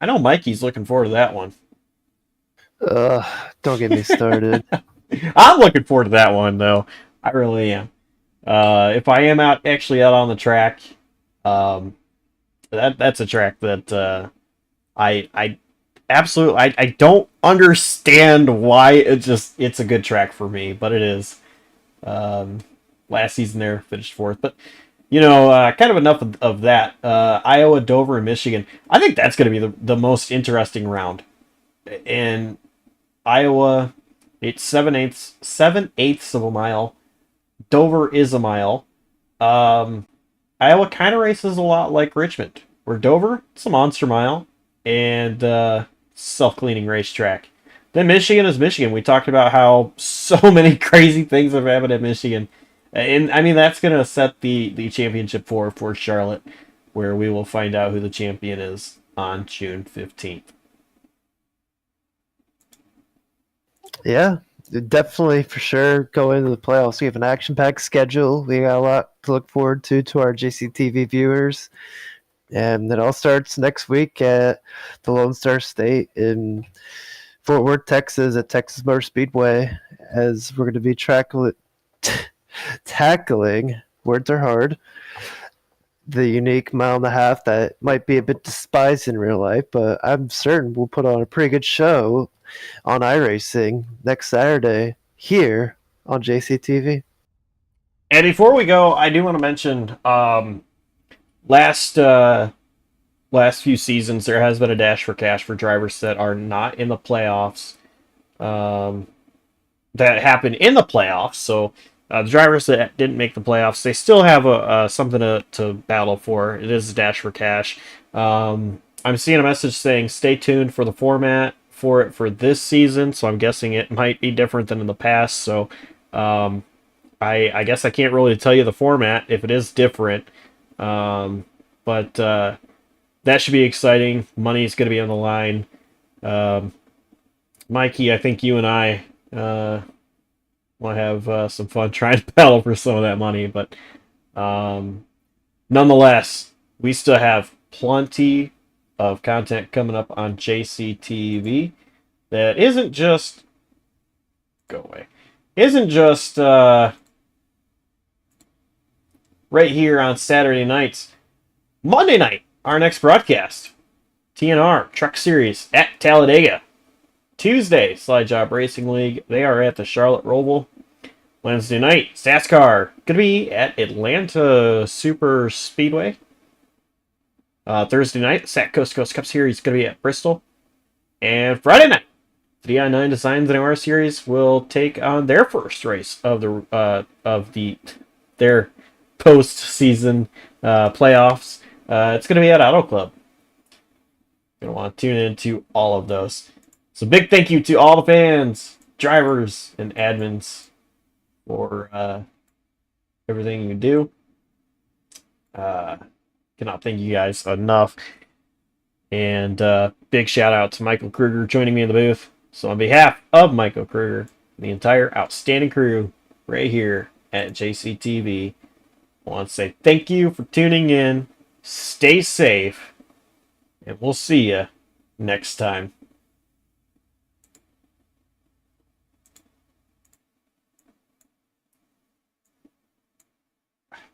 know Mikey's looking forward to that one. Don't get me started. I'm looking forward to that one, though. I really am. If I am actually out on the track, that's a track that I absolutely I don't understand why it's a good track for me, but it is. Last season there finished 4th, but you know, kind of enough of that. Iowa, Dover, and Michigan. I think that's going to be the most interesting round. And Iowa, it's 7/8 of a mile. Dover is a mile. Iowa kind of races a lot like Richmond, where Dover, it's a monster mile and self-cleaning racetrack. Then Michigan is Michigan. We talked about how so many crazy things have happened at Michigan. And I mean, that's going to set the championship for Charlotte, where we will find out who the champion is on June 15th. Yeah, definitely for sure go into the playoffs. We have an action-packed schedule. We got a lot to look forward to our JCTV viewers. And it all starts next week at the Lone Star State in Fort Worth, Texas at Texas Motor Speedway, as we're going to be tackling, words are hard, the unique 1.5 miles that might be a bit despised in real life, but I'm certain we'll put on a pretty good show on iRacing next Saturday here on JCTV. And before we go, I do want to mention last few seasons there has been a dash for cash for drivers that are not in the playoffs. That happened in the playoffs, so the drivers that didn't make the playoffs, they still have something to battle for. It is a dash for cash. I'm seeing a message saying stay tuned for the format for it for this season, so I'm guessing it might be different than in the past. So I guess I can't really tell you the format if it is different. But that should be exciting. Money is going to be on the line. Mikey, I think you and I want to have some fun trying to battle for some of that money. But nonetheless, we still have plenty of content coming up on JCTV that isn't just... Go away. Isn't just right here on Saturday nights. Monday night, our next broadcast. TNR Truck Series at Talladega. Tuesday, Slide Jawb Racing League. They are at the Charlotte Roval. Wednesday night, SAACCAR. Going to be at Atlanta Super Speedway. Thursday night, SAAC Coast to Coast Cup Series. Going to be at Bristol. And Friday night, the i9 Designs NAOR Series will take on their first race of their post-season playoffs. It's going to be at Auto Club. You're going to want to tune into all of those. So big thank you to all the fans, drivers, and admins for everything you do. Cannot thank you guys enough. And big shout out to Michael Kruger joining me in the booth. So on behalf of Michael Kruger, the entire outstanding crew right here at JCTV, I want to say thank you for tuning in. Stay safe, and we'll see you next time.